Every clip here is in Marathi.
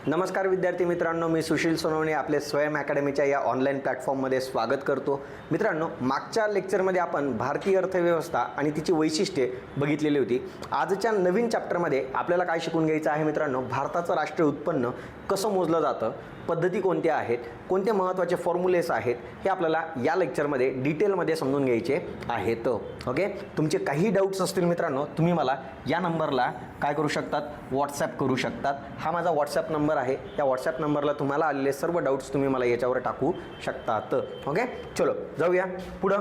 नमस्कार विद्यार्थी मित्रांनो, मी सुशील सोनवणे आपले स्वयं अकॅडमीच्या या ऑनलाईन प्लॅटफॉर्ममध्ये स्वागत करतो. मित्रांनो, मागच्या लेक्चरमध्ये आपण भारतीय अर्थव्यवस्था आणि तिची वैशिष्ट्ये बघितलेली होती. आजच्या नवीन चॅप्टरमध्ये आपल्याला काय शिकून घ्यायचं आहे मित्रांनो, भारताचं राष्ट्रीय उत्पन्न कसं मोजलं जातं, पद्धती कोणत्या आहेत, कोणते महत्त्वाचे फॉर्म्युलेस आहेत, हे आपल्याला या लेक्चरमध्ये डिटेलमध्ये समजून घ्यायचे आहेत. ओके, तुमचे काही डाऊट्स असतील मित्रांनो, तुम्ही मला या नंबरला काय करू शकतात, व्हॉट्सॲप करू शकतात. हा माझा व्हॉट्सॲप नंबर आहे. या व्हॉट्सॲप नंबरला तुम्हाला आलेले सर्व डाऊट्स तुम्ही मला याच्यावर टाकू शकतात. ओके, चलो जाऊया पुढं.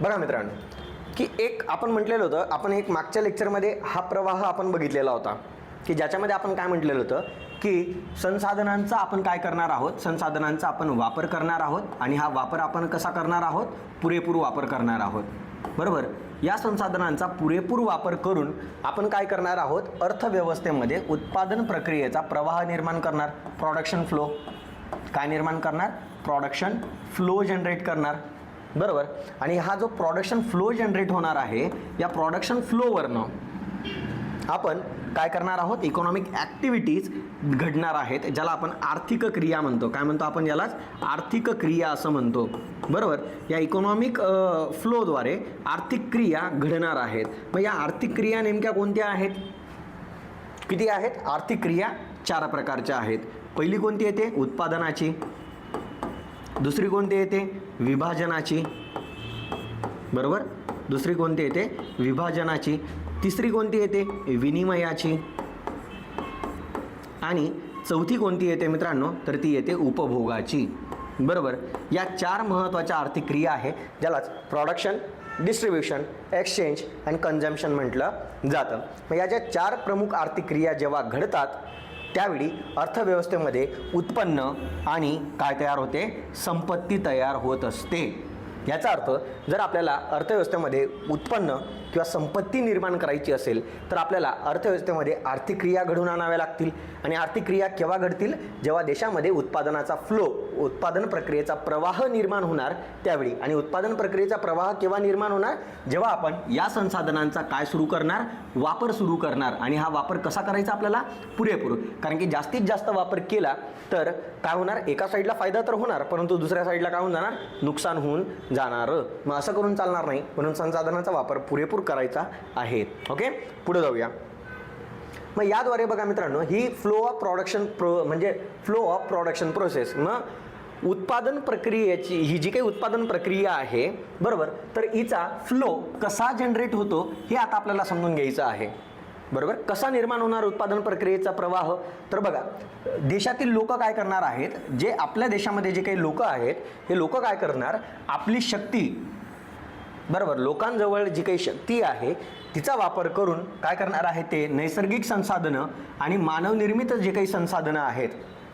बघा मित्रांनो, की एक आपण म्हटलेलं होतं, आपण एक मागच्या लेक्चरमध्ये हा प्रवाह आपण बघितलेला होता, की ज्याच्यामध्ये आपण काय म्हटलेलं होतं की संसाधनांचा आपण काय करणार आहोत, संसाधनांचा आपण वापर करणार आहोत आणि हा वापर आपण कसा करणार आहोत, पुरेपूर वापर करणार आहोत. बरोबर, या संसाधनांचा पुरेपूर वापर करून आपण काय करणार आहोत, अर्थव्यवस्थेमध्ये उत्पादन प्रक्रियेचा प्रवाह निर्माण करणार, प्रोडक्शन फ्लो. काय निर्माण करणार, प्रोडक्शन फ्लो जनरेट करणार. बरोबर, आणि हा जो प्रोडक्शन फ्लो जनरेट होणार आहे, या प्रोडक्शन फ्लोवरनं आपण काय करणार आहोत, इकॉनॉमिक ॲक्टिव्हिटीज घडणार आहेत, ज्याला आपण आर्थिक क्रिया म्हणतो. काय म्हणतो आपण, यालाच आर्थिक क्रिया असं म्हणतो. बरोबर, या इकॉनॉमिक फ्लोद्वारे आर्थिक क्रिया घडणार आहेत. मग या आर्थिक क्रिया नेमक्या कोणत्या आहेत, किती आहेत आर्थिक क्रिया? 4 प्रकारच्या आहेत. पहिली कोणती येते, उत्पादनाची. दुसरी कोणती येते, विभाजनाची. बरोबर, दुसरी कोणती येते, विभाजनाची. तिसरी कोणती येते, विनिमयाची. आणि चौथी कोणती येते मित्रांनो, तर ती येते उपभोगाची. बरोबर, या 4 महत्त्वाच्या आर्थिक क्रिया आहे, ज्यालाच production, distribution, exchange and consumption म्हटलं जातं. मग या ज्या 4 प्रमुख आर्थिक क्रिया जेव्हा घडतात, त्यावेळी अर्थव्यवस्थेमध्ये उत्पन्न आणि काय तयार होते, संपत्ती तयार होत असते. याचा अर्थ, जर आपल्याला अर्थव्यवस्थेमध्ये उत्पन्न किंवा संपत्ती निर्माण करायची असेल, तर आपल्याला अर्थव्यवस्थेमध्ये आर्थिक क्रिया घडवून आणाव्या लागतील. आणि आर्थिक क्रिया केव्हा घडतील, जेव्हा देशामध्ये उत्पादनाचा फ्लो, उत्पादन प्रक्रियेचा प्रवाह निर्माण होणार त्यावेळी. आणि उत्पादन प्रक्रियेचा प्रवाह केव्हा निर्माण होणार, जेव्हा आपण या संसाधनांचा काय सुरू करणार, वापर सुरू करणार. आणि हा वापर कसा करायचा आपल्याला, पुरेपूर. कारण की जास्तीत जास्त वापर केला तर काय होणार, एका साईडला फायदा तर होणार, परंतु दुसऱ्या साईडला काय होऊन जाणार, नुकसान होऊन जाणार. मग असं करून चालणार नाही, म्हणून संसाधनांचा वापर पुरेपूर करायचा आहे. ओके, पुढे जाऊया. मग याद्वारे बघा मित्रांनो, ही फ्लो ऑफ प्रोडक्शन म्हणजे फ्लो ऑफ प्रोडक्शन प्रोसेस. मग उत्पादन प्रक्रियेची ही जी काही उत्पादन प्रक्रिया आहे, बरोबर, तर हिचा फ्लो कसा जनरेट होतो हे आता आपल्याला समजून घ्यायचं आहे. बरोबर, कसा निर्माण होणार उत्पादन प्रक्रियेचा प्रवाह, तर बघा, देशातील लोक काय करणार आहेत, जे आपल्या देशामध्ये जे काही लोक आहेत, हे लोक काय करणार, आपली शक्ती, बरोबर, लोकांजवळ जी काही शक्ती आहे तिचा वापर करून काय करणार आहे, ते नैसर्गिक संसाधनं आणि मानवनिर्मित जे काही संसाधनं आहेत,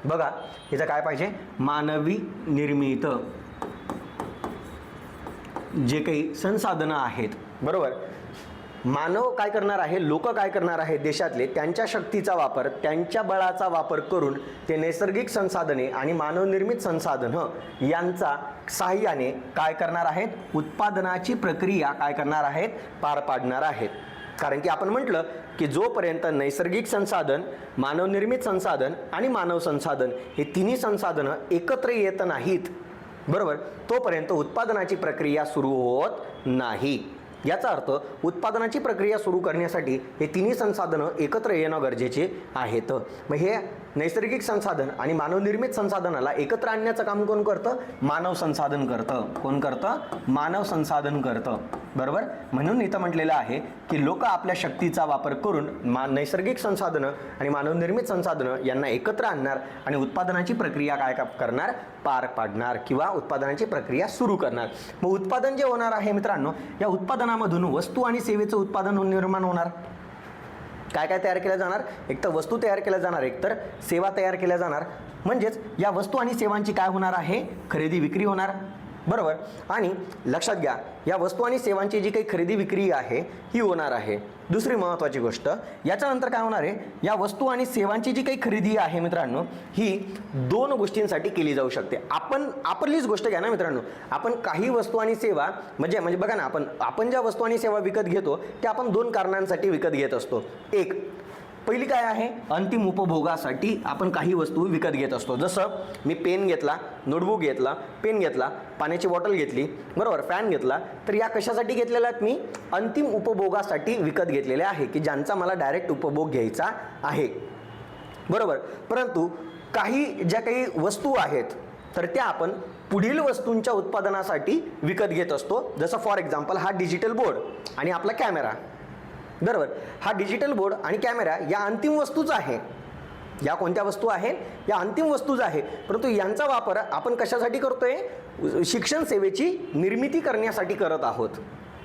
बघा हिचं काय पाहिजे, मानवी निर्मित जे काही संसाधनं आहेत, बरोबर, मानव काय करणार आहे, लोक काय करणार आहे देशातले, त्यांच्या शक्तीचा वापर, त्यांच्या बळाचा वापर करून ते नैसर्गिक संसाधने आणि मानवनिर्मित संसाधनं यांचा साहाय्याने काय करणार आहेत, उत्पादनाची प्रक्रिया काय करणार आहेत, पार पाडणार आहेत. कारण की आपण म्हटलं की जोपर्यंत नैसर्गिक संसाधन, मानवनिर्मित संसाधन आणि मानव संसाधन हे तिन्ही संसाधनं एकत्र येत नाहीत, बरोबर, तोपर्यंत उत्पादनाची प्रक्रिया सुरू होत नाही. याचा अर्थ, उत्पादनाची प्रक्रिया सुरू करण्यासाठी हे तिन्ही संसाधनं एकत्र येणं गरजेचे आहेत. मग हे नैसर्गिक संसाधन आणि मानवनिर्मित संसाधनाला एकत्र आणण्याचं काम कोण करतं, मानव संसाधन करतं. कोण करतं, मानव संसाधन करतं. बरोबर, म्हणून इथं म्हटलेलं आहे की लोक आपल्या शक्तीचा वापर करून नैसर्गिक संसाधनं आणि मानवनिर्मित संसाधनं यांना एकत्र आणणार आणि उत्पादनाची प्रक्रिया काय करणार, पार पाडणार किंवा उत्पादनाची प्रक्रिया सुरू करणार. मग उत्पादन जे होणार आहे मित्रांनो, या उत्पादनामधून वस्तू आणि सेवेचं उत्पादन निर्माण होणार. काय काय तयार केलं जाणार, एक तर वस्तू तयार केल्या जाणार, एक तर सेवा तयार केल्या जाणार. म्हणजेच या वस्तू आणि सेवांची काय होणार आहे, खरेदी विक्री होणार. बरोबर, आणि लक्षात घ्या, या वस्तू आणि सेवांची जी काही खरेदी विक्री आहे ही होणार आहे. दुसरी महत्त्वाची गोष्ट, याच्यानंतर काय होणार आहे, या वस्तू आणि सेवांची जी काही खरेदी आहे मित्रांनो, ही 2 गोष्टींसाठी केली जाऊ शकते. आपलीच गोष्ट घ्या ना मित्रांनो, आपण काही वस्तू आणि सेवा म्हणजे बघा ना, आपण ज्या वस्तू आणि सेवा विकत घेतो त्या आपण 2 कारणांसाठी विकत घेत असतो. एक, पहिली काय आहे, अंतिम उपभोगासाठी आपण काही वस्तू विकत घेत असतो. जसं मी पेन घेतला, नोटबुक घेतला, पेन घेतला, पाण्याची बॉटल घेतली, बरोबर, फॅन घेतला, तर या कशासाठी घेतलेल्या आहेत, मी अंतिम उपभोगासाठी विकत घेतलेल्या आहे की ज्यांचा मला डायरेक्ट उपभोग घ्यायचा आहे, बरोबर. परंतु काही ज्या काही वस्तू आहेत तर त्या आपण पुढील वस्तूंच्या उत्पादनासाठी विकत घेत असतो. जसं फॉर एक्झाम्पल हा डिजिटल बोर्ड आणि आपला कॅमेरा, बरोबर. हा डिजिटल बोर्ड आणि कॅमेरा या अंतिम वस्तूच आहे. या कोणत्या वस्तू आहेत, या अंतिम वस्तूच आहे. परंतु यांचा वापर आपण कशासाठी करतोय, शिक्षण सेवेची निर्मिती करण्यासाठी करत आहोत,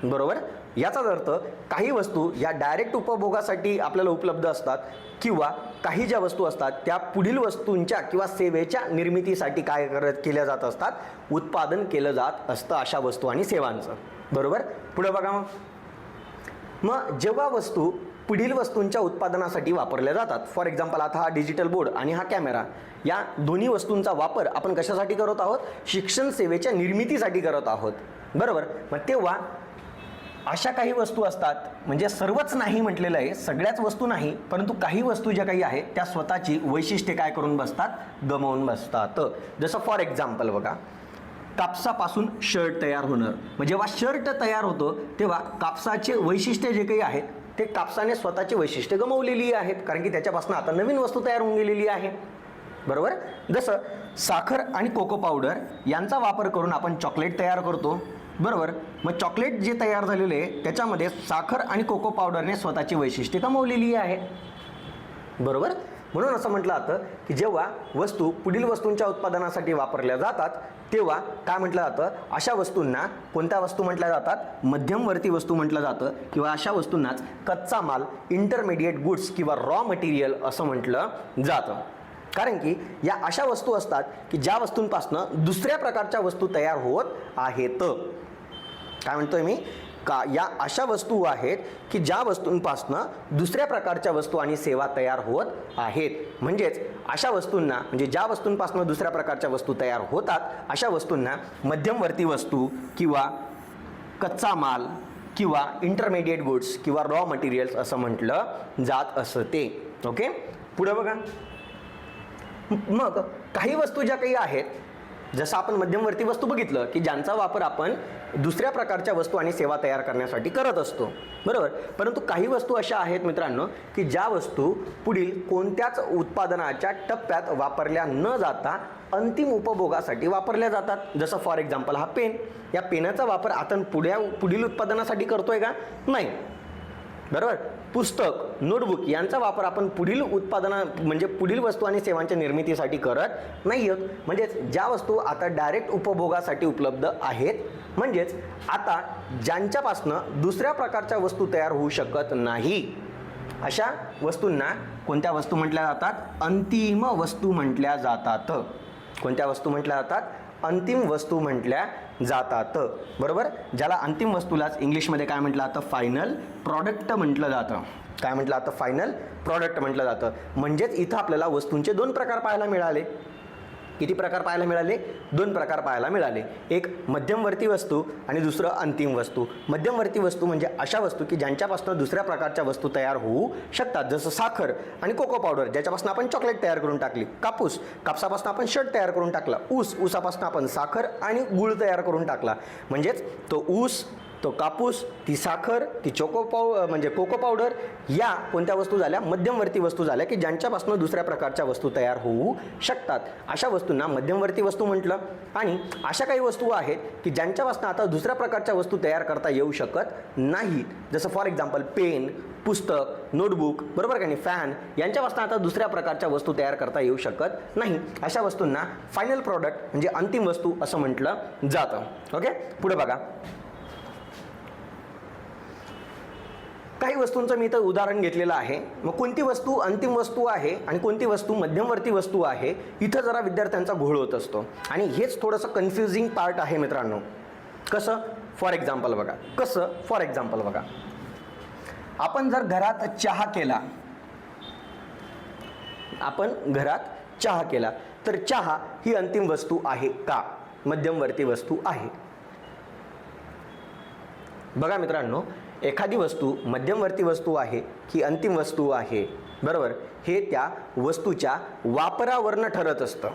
बरोबर. याचाच अर्थ काही वस्तू या डायरेक्ट उपभोगासाठी आपल्याला उपलब्ध असतात किंवा काही ज्या वस्तू असतात त्या पुढील वस्तूंच्या किंवा सेवेच्या निर्मितीसाठी काय केल्या जात असतात, उत्पादन केलं जात असतं अशा वस्तू आणि सेवांचं, बरोबर. पुढे बघा, मग जेव्हा वस्तू पुढील वस्तूंच्या उत्पादनासाठी वापरल्या जातात, फॉर एक्झाम्पल आता हा डिजिटल बोर्ड आणि हा कॅमेरा, या दोन्ही वस्तूंचा वापर आपण कशासाठी करत आहोत, शिक्षण सेवेच्या निर्मितीसाठी करत आहोत, बरोबर. मग तेव्हा अशा काही वस्तू असतात, म्हणजे सर्वच नाही म्हटलेलं आहे, सगळ्याच वस्तू नाही, परंतु काही वस्तू ज्या काही आहेत त्या स्वतःची वैशिष्ट्ये काय करून बसतात, गमावून बसतात. जसं फॉर एक्झाम्पल बघा, कापसापासून शर्ट तयार होणं, मग जेव्हा शर्ट तयार होतो तेव्हा कापसाचे वैशिष्ट्य जे काही आहेत ते कापसाने स्वतःची वैशिष्ट्ये गमावलेली आहेत, कारण की त्याच्यापासून आता नवीन वस्तू तयार होऊन गेलेली आहे, बरोबर. जसं साखर आणि कोको पावडर यांचा वापर करून आपण चॉकलेट तयार करतो, बरोबर. मग चॉकलेट जे तयार झालेले आहे त्याच्यामध्ये साखर आणि कोको पावडरने स्वतःची वैशिष्ट्ये गमावलेली आहे, बरोबर. म्हणून असं म्हटलं जातं की जेव्हा वस्तू पुढील वस्तूंच्या उत्पादनासाठी वापरल्या जातात तेव्हा काय म्हटलं जातं, अशा वस्तूंना कोणत्या वस्तू म्हटल्या जातात, मध्यमवर्ती वस्तू म्हटलं जातं किंवा अशा वस्तूंनाच कच्चा माल, इंटरमिडिएट गुड्स किंवा रॉ मटेरियल असं म्हटलं जातं. कारण की या अशा वस्तू असतात की ज्या वस्तूंपासून दुसऱ्या प्रकारच्या वस्तू तयार होत आहेत. काय म्हणतोय मी, का या अशा वस्तू आहेत की ज्या वस्तूंपासून दुसऱ्या प्रकारच्या वस्तू आणि सेवा तयार होत आहेत. म्हणजेच अशा वस्तूंना, म्हणजे ज्या वस्तूंपासून दुसऱ्या प्रकारच्या वस्तू तयार होतात अशा वस्तूंना मध्यमवर्ती वस्तू किंवा कच्चा माल किंवा इंटरमिडिएट गुड्स किंवा रॉ मटेरियल्स असं म्हटलं जात असते. ओके, पुढे बघा. मग काही वस्तू ज्या काही आहेत, जसं आपण मध्यमवर्ती वस्तू बघितलं की ज्यांचा वापर आपण दुसऱ्या प्रकारच्या वस्तू आणि सेवा तयार करण्यासाठी करत असतो, बरोबर. परंतु काही वस्तू अशा आहेत मित्रांनो की ज्या वस्तू पुढील कोणत्याच उत्पादनाच्या टप्प्यात वापरल्या न जाता अंतिम उपभोगासाठी वापरल्या जातात. जसं फॉर एक्झाम्पल हा पेन, या पेनाचा वापर आपण पुढील उत्पादनासाठी करतोय का, नाही, बरोबर. पुस्तक, नोटबुक यांचा वापर आपण पुढील उत्पादना म्हणजे पुढील वस्तू आणि सेवांच्या निर्मितीसाठी करत नाही आहोत. म्हणजेच ज्या वस्तू आता डायरेक्ट उपभोगासाठी उपलब्ध आहेत, म्हणजेच आता ज्यांच्यापासनं दुसऱ्या प्रकारच्या वस्तू तयार होऊ शकत नाही अशा वस्तूंना कोणत्या वस्तू म्हटल्या जातात, अंतिम वस्तू म्हटल्या जातात. कोणत्या वस्तू म्हटल्या जातात, अंतिम वस्तू म्हटल्या जातात, बरोबर. ज्याला अंतिम वस्तूलाच इंग्लिशमध्ये काय म्हटलं जातं, फायनल प्रॉडक्ट म्हटलं जातं. काय म्हटलं जातं, फायनल प्रॉडक्ट म्हटलं जातं. म्हणजेच इथं आपल्याला वस्तूंचे दोन प्रकार पाहायला मिळाले. किती प्रकार पाहायला मिळाले, दोन प्रकार पाहायला मिळाले. एक मध्यमवर्ती वस्तू आणि दुसरं अंतिम वस्तू. मध्यमवर्ती वस्तू म्हणजे अशा वस्तू की ज्यांच्यापासून दुसऱ्या प्रकारच्या वस्तू तयार होऊ शकतात, जसं साखर आणि कोको पावडर ज्याच्यापासून आपण चॉकलेट तयार करून टाकली, कापूस, कापसापासून आपण शर्ट तयार करून टाकला, ऊस, ऊसापासून आपण साखर आणि गूळ तयार करून टाकला. म्हणजेच तो ऊस, तो कापूस, ती साखर, ती म्हणजे कोको पावडर, या कोणत्या वस्तू झाल्या, मध्यमवर्ती वस्तू झाल्या की ज्यांच्यापासून दुसऱ्या प्रकारच्या वस्तू तयार होऊ शकतात. अशा वस्तूंना मध्यमवर्ती वस्तू म्हटलं. आणि अशा काही वस्तू आहेत की ज्यांच्यापासून आता दुसऱ्या प्रकारच्या वस्तू तयार करता येऊ शकत नाहीत. जसं फॉर एक्झाम्पल पेन, पुस्तक, नोटबुक, बरोबर का नाही, फॅन यांच्यापासून आता दुसऱ्या प्रकारच्या वस्तू तयार करता येऊ शकत नाही. अशा वस्तूंना फायनल प्रॉडक्ट म्हणजे अंतिम वस्तू असं म्हटलं जातं. ओके, पुढे बघा. काही वस्तूंचं मी इथं उदाहरण घेतलेलं आहे. मग कोणती वस्तू अंतिम वस्तू आहे आणि कोणती वस्तू मध्यमवर्ती वस्तू आहे, इथं जरा विद्यार्थ्यांचा घोळ होत असतो आणि हेच थोडंसं कन्फ्युजिंग पार्ट आहे मित्रांनो. कसं, फॉर एक्झाम्पल बघा, कसं फॉर एक्झाम्पल बघा, आपण जर घरात चहा केला, आपण घरात चहा केला तर चहा ही अंतिम वस्तू आहे का, मध्यमवर्ती वस्तू आहे? बघा मित्रांनो, एखादी वस्तू मध्यमवर्ती वस्तू आहे की अंतिम वस्तू आहे, बरोबर, हे त्या वस्तूच्या वापरावरनं ठरत असतं.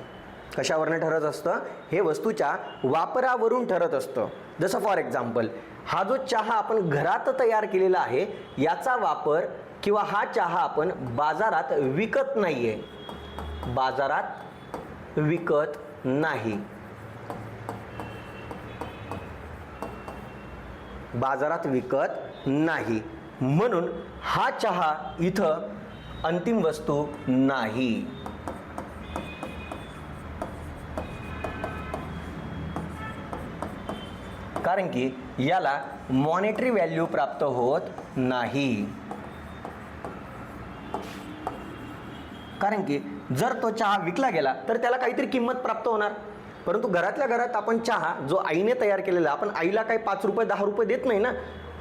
कशावरनं ठरत असतं? हे वस्तूच्या वापरावरून ठरत असतं. जसं फॉर एक्झाम्पल, हा जो चहा आपण घरात तयार केलेला आहे याचा वापर किंवा हा चहा आपण बाजारात विकत नाहीये, बाजारात विकत नाही, बाजारात विकत नाही, म्हणून हा चहा इथं अंतिम वस्तू नाही. कारण की याला मॉनेटरी व्हॅल्यू प्राप्त होत नाही. कारण की जर तो चहा विकला गेला तर त्याला काहीतरी किंमत प्राप्त होणार, परंतु घरातल्या घरात आपण चहा जो आईने तयार केलेला, आपण आईला काही 5 रुपये 10 रुपये देत नाही ना,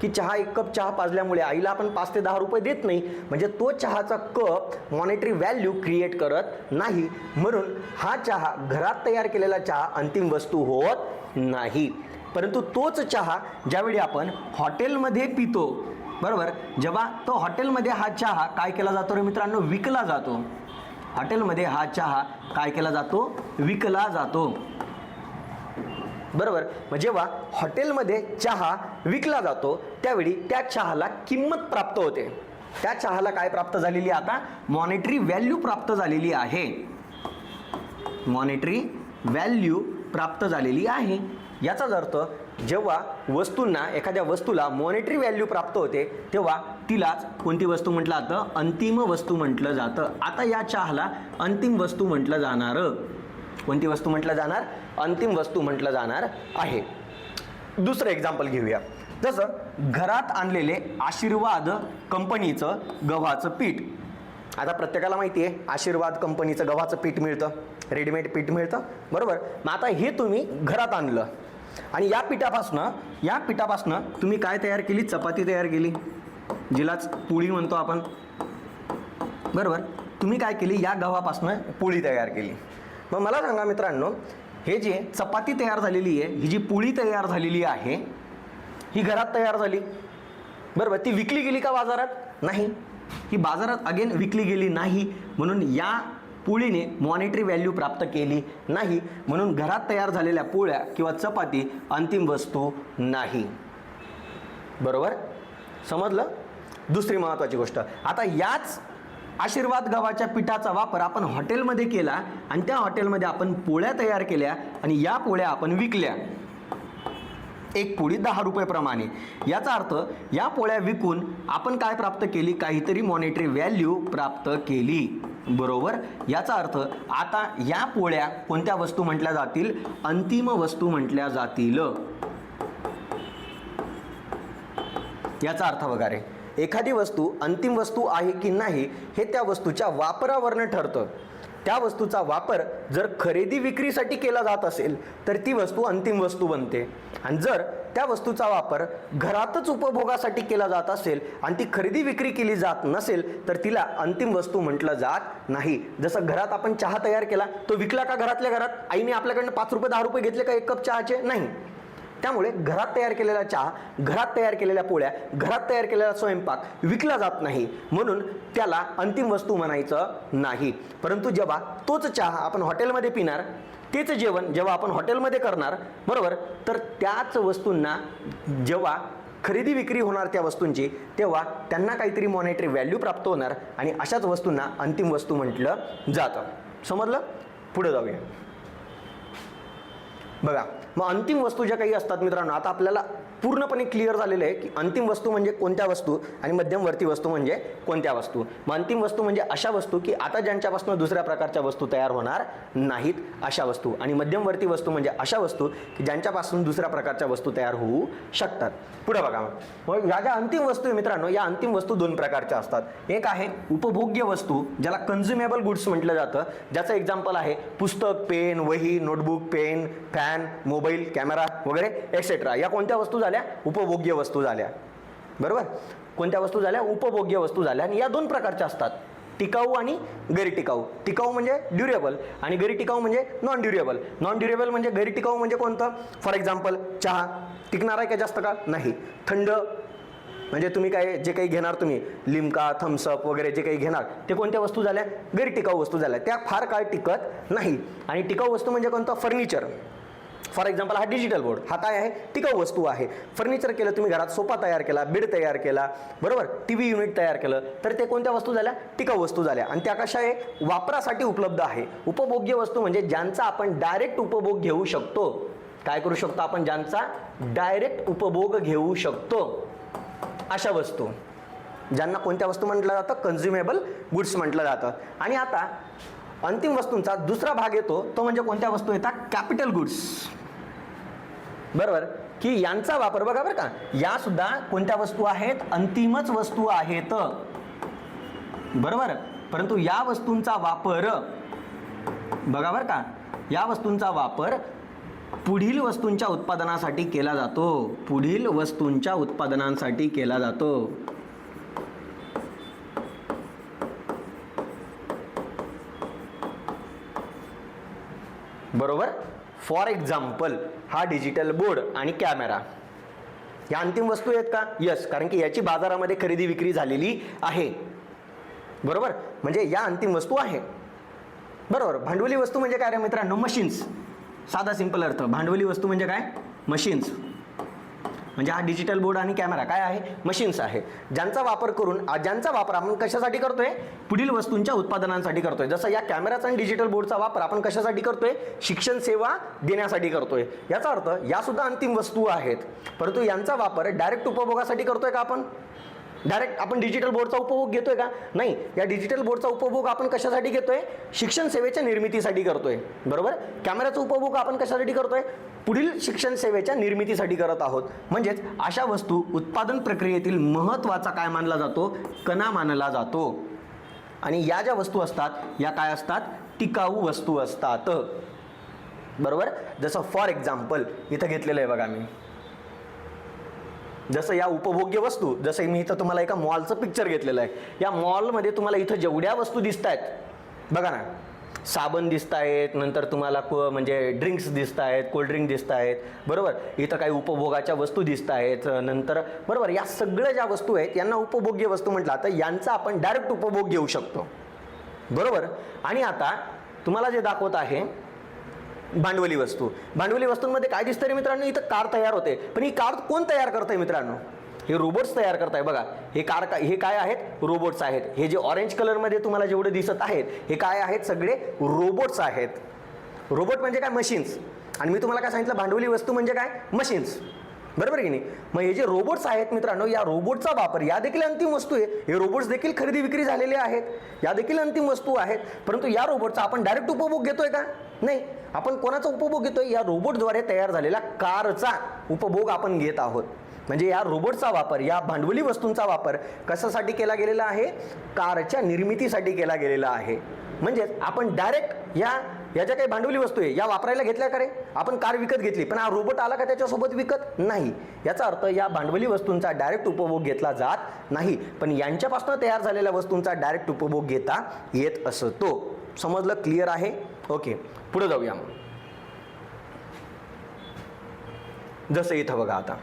की चहा 1 कप चहा पाजल्यामुळे आईला आपण 5 ते 10 रुपये देत नाही, म्हणजे तो चहाचा कप मॉनेटरी व्हॅल्यू क्रिएट करत नाही, म्हणून हा चहा घरात तयार केलेला चहा अंतिम वस्तू होत नाही. परंतु तोच चहा ज्यावेळी आपण हॉटेलमध्ये पितो, बरोबर, जेव्हा तो हॉटेलमध्ये हा चहा काय केला जातो रे मित्रांनो? विकला जातो. हॉटेलमध्ये हा चहा काय केला जातो? विकला जातो, बरोबर. मग जेव्हा हॉटेलमध्ये चहा विकला जातो त्यावेळी त्या चहाला किंमत प्राप्त होते. त्या चहाला काय प्राप्त झालेली? आता मॉनेटरी व्हॅल्यू प्राप्त झालेली आहे, मॉनेटरी व्हॅल्यू प्राप्त झालेली आहे. याचाच अर्थ जेव्हा वस्तूंना, एखाद्या वस्तूला मॉनेटरी व्हॅल्यू प्राप्त होते तेव्हा तिलाच कोणती वस्तू म्हटलं जातं? अंतिम वस्तू म्हटलं जातं. आता या चहाला अंतिम वस्तू म्हटलं जाणार. कोणती वस्तू म्हटलं जाणार? अंतिम वस्तू म्हटलं जाणार आहे. दुसरं एक्झाम्पल घेऊया. जसं घरात आणलेले आशीर्वाद कंपनीचं गव्हाचं पीठ. आता प्रत्येकाला माहिती आहे आशीर्वाद कंपनीचं गव्हाचं पीठ मिळतं, रेडीमेड पीठ मिळतं, बरोबर. मग आता हे तुम्ही घरात आणलं आणि या पिठापासनं तुम्ही काय तयार केली? चपाती तयार केली, जिलाच पोळी म्हणतो आपण, बरोबर. तुम्ही काय केली? या गव्हापासनं पोळी तयार केली. मग मला सांगा मित्रांनो, हे जे चपाती तयार झालेली आहे, ही जी पोळी तयार झालेली आहे, ही घरात तयार झाली, बरोबर. ती विकली गेली का बाजारात? नाही, ही बाजारात अगेन विकली गेली नाही, म्हणून या पोळीने मॉनेटरी व्हॅल्यू प्राप्त केली नाही, म्हणून घरात तयार झालेल्या पोळ्या किंवा चपाती अंतिम वस्तू नाही, बरोबर. समजलं? दुसरी महत्त्वाची गोष्ट, आता याच आशीर्वाद गव्हाच्या पिठाचा वापर आपण हॉटेलमध्ये केला आणि त्या हॉटेलमध्ये आपण पोळ्या तयार केल्या आणि या पोळ्या आपण विकल्या, एक पोळी 10 रुपये प्रमाणे. याचा अर्थ या पोळ्या विकून आपण काय प्राप्त केली? काहीतरी मॉनेटरी व्हॅल्यू प्राप्त केली, बरोबर. याचा अर्थ आता या पोळ्या कोणत्या वस्तू म्हटल्या जातील? अंतिम वस्तू म्हटल्या जातील. याचा अर्थ बघा रे, एखादी वस्तू अंतिम वस्तू आहे की नाही हे त्या वस्तूच्या वापरावरनं ठरतं. त्या वस्तूचा वापर जर खरेदी विक्रीसाठी केला जात असेल तर ती वस्तू अंतिम वस्तू बनते, आणि जर त्या वस्तूचा वापर घरातच उपभोगासाठी केला जात असेल आणि ती खरेदी विक्री केली जात नसेल तर तिला अंतिम वस्तू म्हटलं जात नाही. जसं घरात आपण चहा तयार केला, तो विकला का घरातल्या घरात? आईने आपल्याकडनं 5 रुपये 10 रुपये घेतले का 1 कप चहाचे? नाही. त्यामुळे घरात तयार केलेला चहा, घरात तयार केलेल्या पोळ्या, घरात तयार केलेला स्वयंपाक विकला जात नाही, म्हणून त्याला अंतिम वस्तू म्हणायचं नाही. परंतु जेव्हा तोच चहा आपण हॉटेलमध्ये पिणार, तेच जेवण जेव्हा आपण हॉटेलमध्ये करणार, बरोबर, तर त्याच वस्तूंना जेव्हा खरेदी विक्री होणार त्या वस्तूंची, तेव्हा त्यांना काहीतरी मॉनेटरी व्हॅल्यू प्राप्त होणार आणि अशाच वस्तूंना अंतिम वस्तू म्हटलं जातं. समजलं? पुढे जाऊया. बघा, मग अंतिम वस्तू ज्या काही असतात मित्रांनो, आता आपल्याला पूर्णपणे क्लिअर झालेलं आहे की अंतिम वस्तू म्हणजे कोणत्या वस्तू आणि मध्यमवर्ती वस्तू म्हणजे कोणत्या वस्तू. मग अंतिम वस्तू म्हणजे अशा वस्तू की आता ज्यांच्यापासून दुसऱ्या प्रकारच्या वस्तू तयार होणार नाहीत अशा वस्तू, आणि मध्यमवर्ती वस्तू म्हणजे अशा वस्तू की ज्यांच्यापासून दुसऱ्या प्रकारच्या वस्तू तयार होऊ शकतात. पुढे बघा, मग या ज्या अंतिम वस्तू आहे मित्रांनो, या अंतिम वस्तू 2 प्रकारच्या असतात. एक आहे उपभोग्य वस्तू, ज्याला कन्झ्युमेबल गुड्स म्हटलं जातं, ज्याचं एक्झाम्पल आहे पुस्तक, पेन, वही, notebook, pen, fan, mobile, camera वगैरे एक्सेट्रा. या कोणत्या वस्तू झाल्या? उपभोग्य वस्तू झाल्या, बरोबर. कोणत्या वस्तू झाल्या? उपभोग्य वस्तू झाल्या. आणि या 2 प्रकारच्या असतात, टिकाऊ आणि गैर टिकाऊ. टिकाऊ म्हणजे ड्युरेबल आणि गैर टिकाऊ म्हणजे नॉन ड्युरेबल. नॉन ड्युरेबल म्हणजे गैर टिकाऊ म्हणजे कोणतं? फॉर एक्झाम्पल चहा टिकणार आहे का जास्त काळ? नाही. थंड म्हणजे तुम्ही काय जे काही घेणार, तुम्ही लिम्का, थम्सअप वगैरे जे काही घेणार ते कोणत्या वस्तू झाल्या, गैर टिकाऊ वस्तू झाल्या, त्या फार काळ टिकत नाही. आणि टिकाऊ वस्तू म्हणजे कोणतं, फर्निचर. फॉर एक्झाम्पल हा डिजिटल बोर्ड, हा काय आहे, टिकाऊ वस्तू आहे. फर्निचर केलं तुम्ही, घरात सोफा तयार केला, बेड तयार केला, बरोबर, टीव्ही युनिट तयार केलं, तर ते कोणत्या वस्तू झाल्या, टिकाऊ वस्तू झाल्या. आणि त्या कशा आहे, वापरासाठी उपलब्ध आहे. उपभोग्य वस्तू म्हणजे ज्यांचा आपण डायरेक्ट उपभोग घेऊ शकतो. काय करू शकतो आपण, ज्यांचा डायरेक्ट उपभोग घेऊ शकतो अशा वस्तू, ज्यांना कोणत्या वस्तू म्हटलं जातं, कन्झ्युमेबल गुड्स म्हटलं जातं. आणि आता अंतिम वस्तूंचा दुसरा भाग येतो, तो म्हणजे कोणत्या वस्तू येतात, कॅपिटल गुड्स. बरोबर, की यांचा वापर बघा बरं का, या सुद्धा कोणत्या वस्तू आहेत, अंतिमच वस्तू आहेत. बरोबर, परंतु या वस्तूंचा वापर बघा बरं का, या वस्तूंचा वापर पुढील वस्तूंच्या उत्पादनासाठी केला जातो. पुढील वस्तूंच्या उत्पादनांसाठी केला जातो. बरोबर. फॉर एक्झाम्पल हा डिजिटल बोर्ड आणि कॅमेरा या अंतिम वस्तू आहेत का, यस, कारण की याची बाजारामध्ये खरेदी विक्री झालेली आहे. बरोबर, म्हणजे या अंतिम वस्तू आहे. बरोबर. भांडवली वस्तू म्हणजे काय रे मित्रांनो, मशीन्स. साधा सिंपल अर्थ, भांडवली वस्तू म्हणजे काय, मशीन्स. म्हणजे हा डिजिटल बोर्ड आणि कॅमेरा काय आहे, मशीन्स आहे, ज्यांचा वापर आपण कशासाठी करतोय, पुढील वस्तूंच्या उत्पादनांसाठी करतोय. जसं या कॅमेराचा आणि डिजिटल बोर्डचा वापर आपण कशासाठी करतोय, शिक्षण सेवा देण्यासाठी करतोय. याचा अर्थ या सुद्धा अंतिम वस्तू आहेत, परंतु यांचा वापर डायरेक्ट उपभोगासाठी करतोय का आपण, डायरेक्ट आपण डिजिटल बोर्डचा उपभोग घेतोय का, नाही. या डिजिटल बोर्डचा उपभोग आपण कशासाठी घेतोय, शिक्षण सेवेच्या निर्मितीसाठी करतोय. बरोबर. कॅमेराचा उपभोग आपण कशासाठी करतोय, पुढील शिक्षण सेवेच्या निर्मितीसाठी करत आहोत. म्हणजेच अशा वस्तू उत्पादन प्रक्रियेतील महत्त्वाचा काय मानला जातो, कणा मानला जातो. आणि या ज्या वस्तू असतात या काय असतात, टिकाऊ वस्तू असतात. बरोबर. जसं फॉर एक्झाम्पल इथं घेतलेलं आहे बघा मी, जसं या उपभोग्य वस्तू, जसं मी इथं तुम्हाला एका मॉलचं पिक्चर घेतलेलं आहे. या मॉलमध्ये तुम्हाला इथं जेवढ्या वस्तू दिसत आहेत बघा ना, साबण दिसत आहेत, नंतर तुम्हाला म्हणजे ड्रिंक्स दिसत आहेत, कोल्ड्रिंक दिसत आहेत. बरोबर. इथं काही उपभोगाच्या वस्तू दिसत आहेत नंतर. बरोबर. या सगळ्या ज्या वस्तू आहेत यांना उपभोग्य वस्तू म्हटलं, तर यांचा आपण डायरेक्ट उपभोग घेऊ शकतो. बरोबर. आणि आता तुम्हाला जे दाखवत आहे भांडवली वस्तू. भांडवली वस्तूंमध्ये काय दिसतं रे मित्रांनो, इथं कार तयार होते, पण ही कार कोण तयार करतंय मित्रांनो, हे रोबोट्स तयार करताय. बघा हे हे काय आहेत, रोबोट्स आहेत. हे जे ऑरेंज कलरमध्ये तुम्हाला जेवढे दिसत आहेत हे काय आहेत, सगळे रोबोट्स आहेत. रोबोट म्हणजे काय, मशीन्स. आणि मी तुम्हाला काय सांगितलं, भांडवली वस्तू म्हणजे काय, मशीन्स. बरोबर की नाही. मग हे जे रोबोट्स आहेत मित्रांनो, या रोबोटचा वापर, या देखील अंतिम वस्तू आहे. हे रोबोट्स देखील खरेदी विक्री झालेले आहेत, या देखील अंतिम वस्तू आहेत. परंतु या रोबोटचा आपण डायरेक्ट उपभोग घेतोय का, नाही. आपण कोणाचा उपभोग घेतोय, या रोबोटद्वारे तयार झालेल्या कारचा उपभोग आपण घेत आहोत. म्हणजे या रोबोटचा वापर, या भांडवली वस्तूंचा वापर कशासाठी केला गेलेला आहे, कारच्या निर्मितीसाठी केला गेलेला आहे. म्हणजेच आपण डायरेक्ट या ज्या काही भांडवली वस्तू आहे या वापरायला घेतल्या का रे, आपण कार विकत घेतली, पण हा रोबोट आला का त्याच्यासोबत विकत, नाही. याचा अर्थ या भांडवली वस्तूंचा डायरेक्ट उपभोग घेतला जात नाही, पण यांच्यापासून तयार झालेल्या वस्तूंचा डायरेक्ट उपभोग घेता येत असतो. समजलं, क्लिअर आहे. ओके, पुढे जाऊया. जसं इथं बघा आता,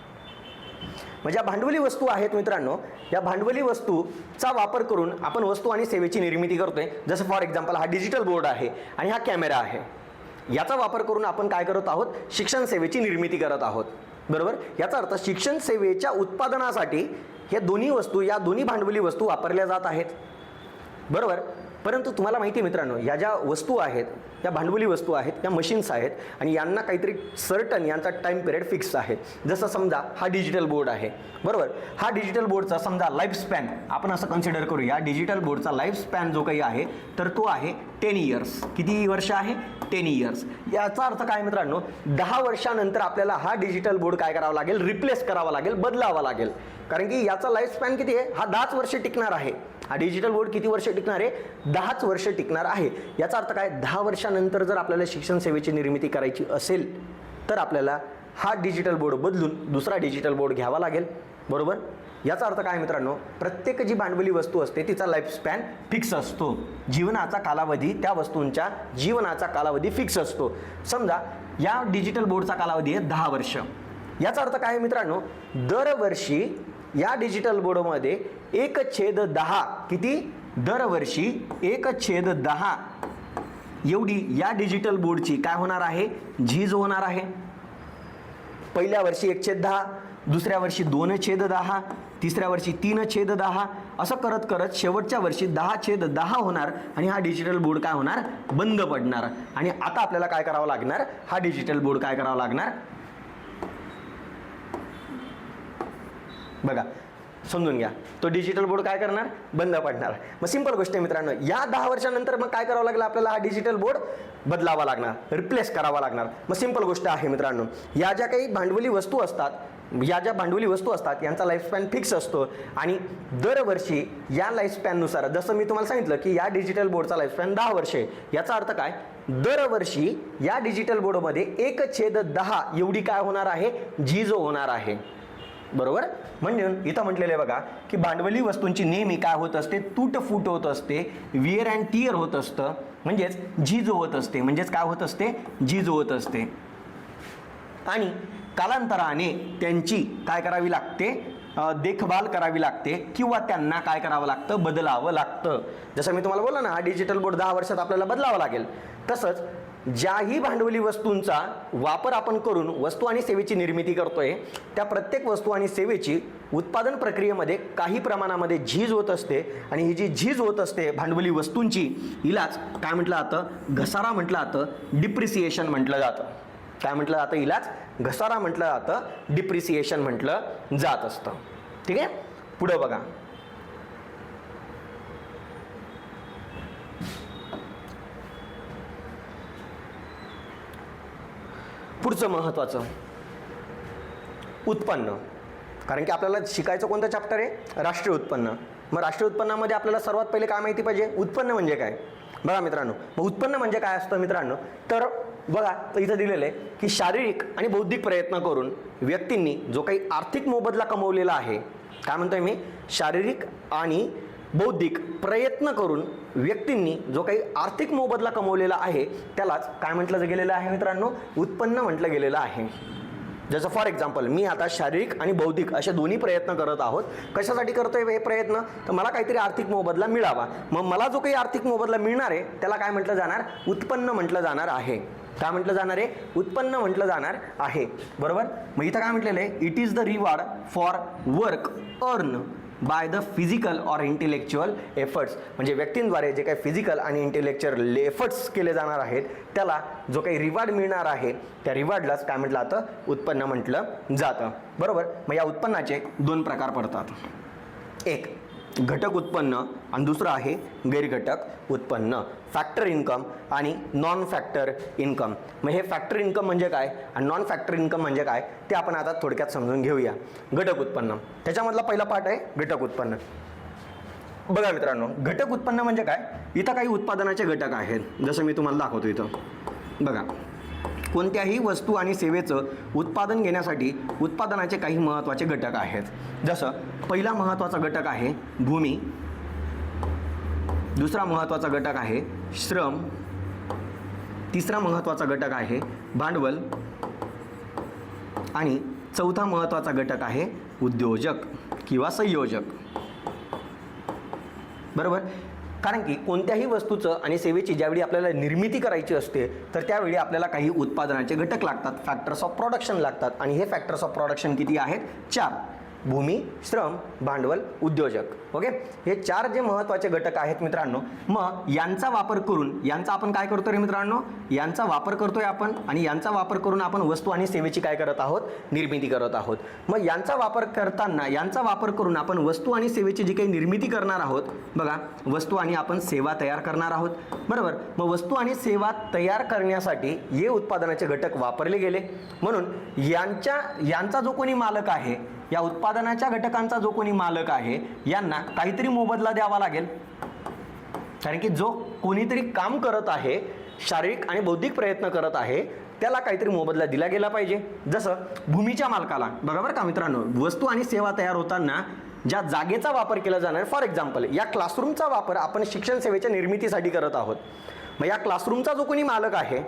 म्हणजे या भांडवली वस्तू आहेत मित्रांनो, या भांडवली वस्तूचा वापर करून आपण वस्तू आणि सेवेची निर्मिती करतोय. जसं फॉर एक्झाम्पल हा डिजिटल बोर्ड आहे आणि हा कॅमेरा आहे. याचा वापर करून आपण काय करत आहोत, शिक्षण सेवेची निर्मिती करत आहोत. बरोबर. याचा अर्थ शिक्षण सेवेच्या उत्पादनासाठी हे दोन्ही वस्तू, या दोन्ही भांडवली वस्तू वापरल्या जात आहेत. बरोबर. परंतु तुम्हाला माहिती आहे मित्रांनो, या ज्या वस्तू आहेत या भांडवली वस्तू आहेत, या मशीन्स आहेत आणि यांना काहीतरी सर्टन यांचा टाइम पिरियड फिक्स आहे. जसं समजा हा डिजिटल बोर्ड आहे. बरोबर. हा डिजिटल बोर्डचा समजा लाईफ स्पॅन आपण असं कन्सिडर करू, या डिजिटल बोर्डचा लाईफ स्पॅन जो काही आहे तर तो आहे 10 इयर्स. किती वर्ष आहे, 10 इयर्स. याचा अर्थ काय मित्रांनो, 10 वर्षानंतर आपल्याला हा डिजिटल बोर्ड काय करावा लागेल, रिप्लेस करावा लागेल, बदलावा लागेल. कारण की याचा लाईफ स्पॅन किती आहे, हा 10 वर्ष टिकणार आहे. हा डिजिटल बोर्ड किती वर्ष टिकणार आहे, 10 वर्ष टिकणार आहे. याचा अर्थ काय, 10 वर्षानंतर जर आपल्याला शिक्षण सेवेची निर्मिती करायची असेल तर आपल्याला हा डिजिटल बोर्ड बदलून दुसरा डिजिटल बोर्ड घ्यावा लागेल. बरोबर. याचा अर्थ काय मित्रांनो, प्रत्येक जी भांडवली वस्तू असते तिचा लाईफ स्पॅन फिक्स असतो. जीवनाचा कालावधी, त्या वस्तूंच्या जीवनाचा कालावधी फिक्स असतो. समजा या डिजिटल बोर्डचा कालावधी आहे 10 वर्ष. याचा अर्थ काय मित्रांनो, दरवर्षी या डिजिटल बोर्डमध्ये 1/10 किती दरवर्षी 1/10 एवढी या डिजिटल बोर्डची काय होणार आहे, झीज होणार आहे. पहिल्या वर्षी 1/10, दुसऱ्या वर्षी 2/10, तिसऱ्या वर्षी 3/10, असं करत करत शेवटच्या वर्षी 10/10 होणार आणि हा डिजिटल बोर्ड काय होणार, बंद पडणार. आणि आता आपल्याला काय करावं लागणार, हा डिजिटल बोर्ड काय करावा लागणार बघा, समजून घ्या. तो डिजिटल बोर्ड काय करणार, बंद पडणार. मग सिंपल गोष्ट आहे मित्रांनो, या 10 वर्षानंतर मग काय करावं लागलं आपल्याला, हा डिजिटल बोर्ड बदलावा लागणार, रिप्लेस करावा लागणार. मग सिंपल गोष्ट आहे मित्रांनो, या ज्या काही भांडवली वस्तू असतात, या ज्या भांडवली वस्तू असतात यांचा लाईफस्पॅन फिक्स असतो आणि दरवर्षी या लाईफस्पॅननुसार, जसं मी तुम्हाला सांगितलं की या डिजिटल बोर्डचा लाईफस्पॅन 10 वर्ष आहे, याचा अर्थ काय, दरवर्षी या डिजिटल बोर्डमध्ये 1/10 एवढी काय होणार आहे, झीज होणार आहे. बरोबर. म्हणून इथं म्हटलेलं आहे बघा की भांडवली वस्तूंची नेहमी काय होत असते, तूटफूट होत असते, विअर अँड टिअर होत असतं, म्हणजेच झीज होत असते. म्हणजेच काय होत असते, झीज होत असते. आणि कालांतराने त्यांची काय करावी लागते, देखभाल करावी लागते किंवा त्यांना काय करावं लागतं, बदलावं लागतं. जसं मी तुम्हाला बोललो ना, हा डिजिटल बोर्ड 10 वर्षात आपल्याला बदलावं लागेल. तसंच ज्याही भांडवली वस्तूंचा वापर आपण करून वस्तू आणि सेवेची निर्मिती करतोय, त्या प्रत्येक वस्तू आणि सेवेची उत्पादन प्रक्रियेमध्ये काही प्रमाणामध्ये झीज होत असते. आणि ही जी झीज होत असते भांडवली वस्तूंची, हिलाच काय म्हटलं जातं, घसारा म्हटलं जातं, डिप्रिसिएशन म्हटलं जातं. काय म्हटलं जातं, हिलाच घसारा म्हटलं जातं, डिप्रिसिएशन म्हटलं जात असतं. ठीक आहे. पुढं बघा, पुढचं महत्त्वाचं उत्पन्न. कारण की आपल्याला शिकायचं कोणतं चॅप्टर आहे, राष्ट्रीय उत्पन्न. मग राष्ट्रीय उत्पन्नामध्ये आपल्याला सर्वात पहिले काय माहिती पाहिजे, उत्पन्न म्हणजे काय. बघा मित्रांनो, मग उत्पन्न म्हणजे काय असतं मित्रांनो, तर बघा इथं दिलेलं आहे की शारीरिक आणि बौद्धिक प्रयत्न करून व्यक्तींनी जो काही आर्थिक मोबदला कमवलेला आहे, काय म्हणतोय मी, शारीरिक आणि बौद्धिक प्रयत्न करून व्यक्तींनी जो काही आर्थिक मोबदला कमवलेला आहे त्यालाच काय म्हटलं गेलेलं आहे मित्रांनो, उत्पन्न म्हटलं गेलेलं आहे. जसं फॉर एक्झाम्पल, मी आता शारीरिक आणि बौद्धिक असे दोन्ही प्रयत्न करत आहोत. कशासाठी करतोय हे प्रयत्न, तर मला काहीतरी आर्थिक मोबदला मिळावा. मग मला जो काही आर्थिक मोबदला मिळणार आहे त्याला काय म्हटलं जाणार, उत्पन्न म्हटलं जाणार आहे. काय म्हटलं जाणार आहे, उत्पन्न म्हटलं जाणार आहे. बरोबर. मग इथं काय म्हटलेलं आहे, it is the reward for work earn by the physical or intellectual efforts. म्हणजे व्यक्तींद्वारे जे काही फिजिकल आणि इंटेलेक्च्युअल एफर्ट्स केले जाणार आहेत त्याला जो काही रिवॉर्ड मिळणार आहे त्या रिवॉर्डलाच काय म्हटलं जातं, उत्पन्न म्हटलं जातं. बरोबर. मग या उत्पन्नाचे 2 प्रकार पडतात. एक घटक उत्पन्न आणि दुसरं आहे गैरघटक उत्पन्न, फॅक्टर इन्कम आणि नॉन फॅक्टर इन्कम. मग हे फॅक्टर इन्कम म्हणजे काय आणि नॉन फॅक्टर इन्कम म्हणजे काय ते आपण आता थोडक्यात समजून घेऊया. घटक उत्पन्न, त्याच्यामधला पहिला पार्ट आहे घटक उत्पन्न. बघा मित्रांनो, घटक उत्पन्न म्हणजे काय, इथं काही उत्पादनाचे घटक आहेत. जसं मी तुम्हाला दाखवतो इथं बघा, कोणत्याही वस्तू आणि सेवेचं उत्पादन घेण्यासाठी उत्पादनाचे काही महत्त्वाचे घटक आहेत. जसं पहिला महत्त्वाचा घटक आहे भूमी, दुसरा महत्त्वाचा घटक आहे श्रम, तिसरा महत्त्वाचा घटक आहे भांडवल आणि चौथा महत्त्वाचा घटक आहे उद्योजक किंवा संयोजक. बरोबर. कारण की कोणत्याही वस्तूचं आणि सेवेची ज्यावेळी आपल्याला निर्मिती करायची असते तर त्यावेळी आपल्याला काही उत्पादनाचे घटक लागतात, फॅक्टर्स ऑफ प्रोडक्शन लागतात. आणि हे फॅक्टर्स ऑफ प्रोडक्शन किती आहेत, 4. भूमी, श्रम, भांडवल, उद्योजक. ओके. हे 4 जे महत्त्वाचे घटक आहेत मित्रांनो. मग यांचा वापर करून, यांचा आपण काय करतोय मित्रांनो, यांचा वापर करतोय आपण आणि यांचा वापर करून आपण वस्तू आणि सेवेची काय करत आहोत, निर्मिती करत आहोत. मग यांचा वापर करताना, यांचा वापर करून आपण वस्तू आणि सेवेची जी काही निर्मिती करणार आहोत, बघा वस्तू आणि आपण सेवा तयार करणार आहोत. बरोबर. मग वस्तू आणि सेवा तयार करण्यासाठी हे उत्पादनाचे घटक वापरले गेले. म्हणून यांचा जो कोणी मालक आहे, या उत्पादनाच्या घटकांचा जो कोणी मालक आहे यांना काहीतरी मोबदला द्यावा लागेल. कारण की जो कोणीतरी काम करत आहे, शारीरिक आणि बौद्धिक प्रयत्न करत आहे, त्याला काहीतरी मोबदला दिला गेला पाहिजे. जसं भूमीच्या मालकाला, बरोबर का मित्रांनो, वस्तू आणि सेवा तयार होताना ज्या जागेचा वापर केला जाणार, फॉर एक्झाम्पल या क्लासरूमचा वापर आपण शिक्षण सेवेच्या निर्मितीसाठी करत आहोत. मग या क्लासरूमचा जो कोणी मालक आहे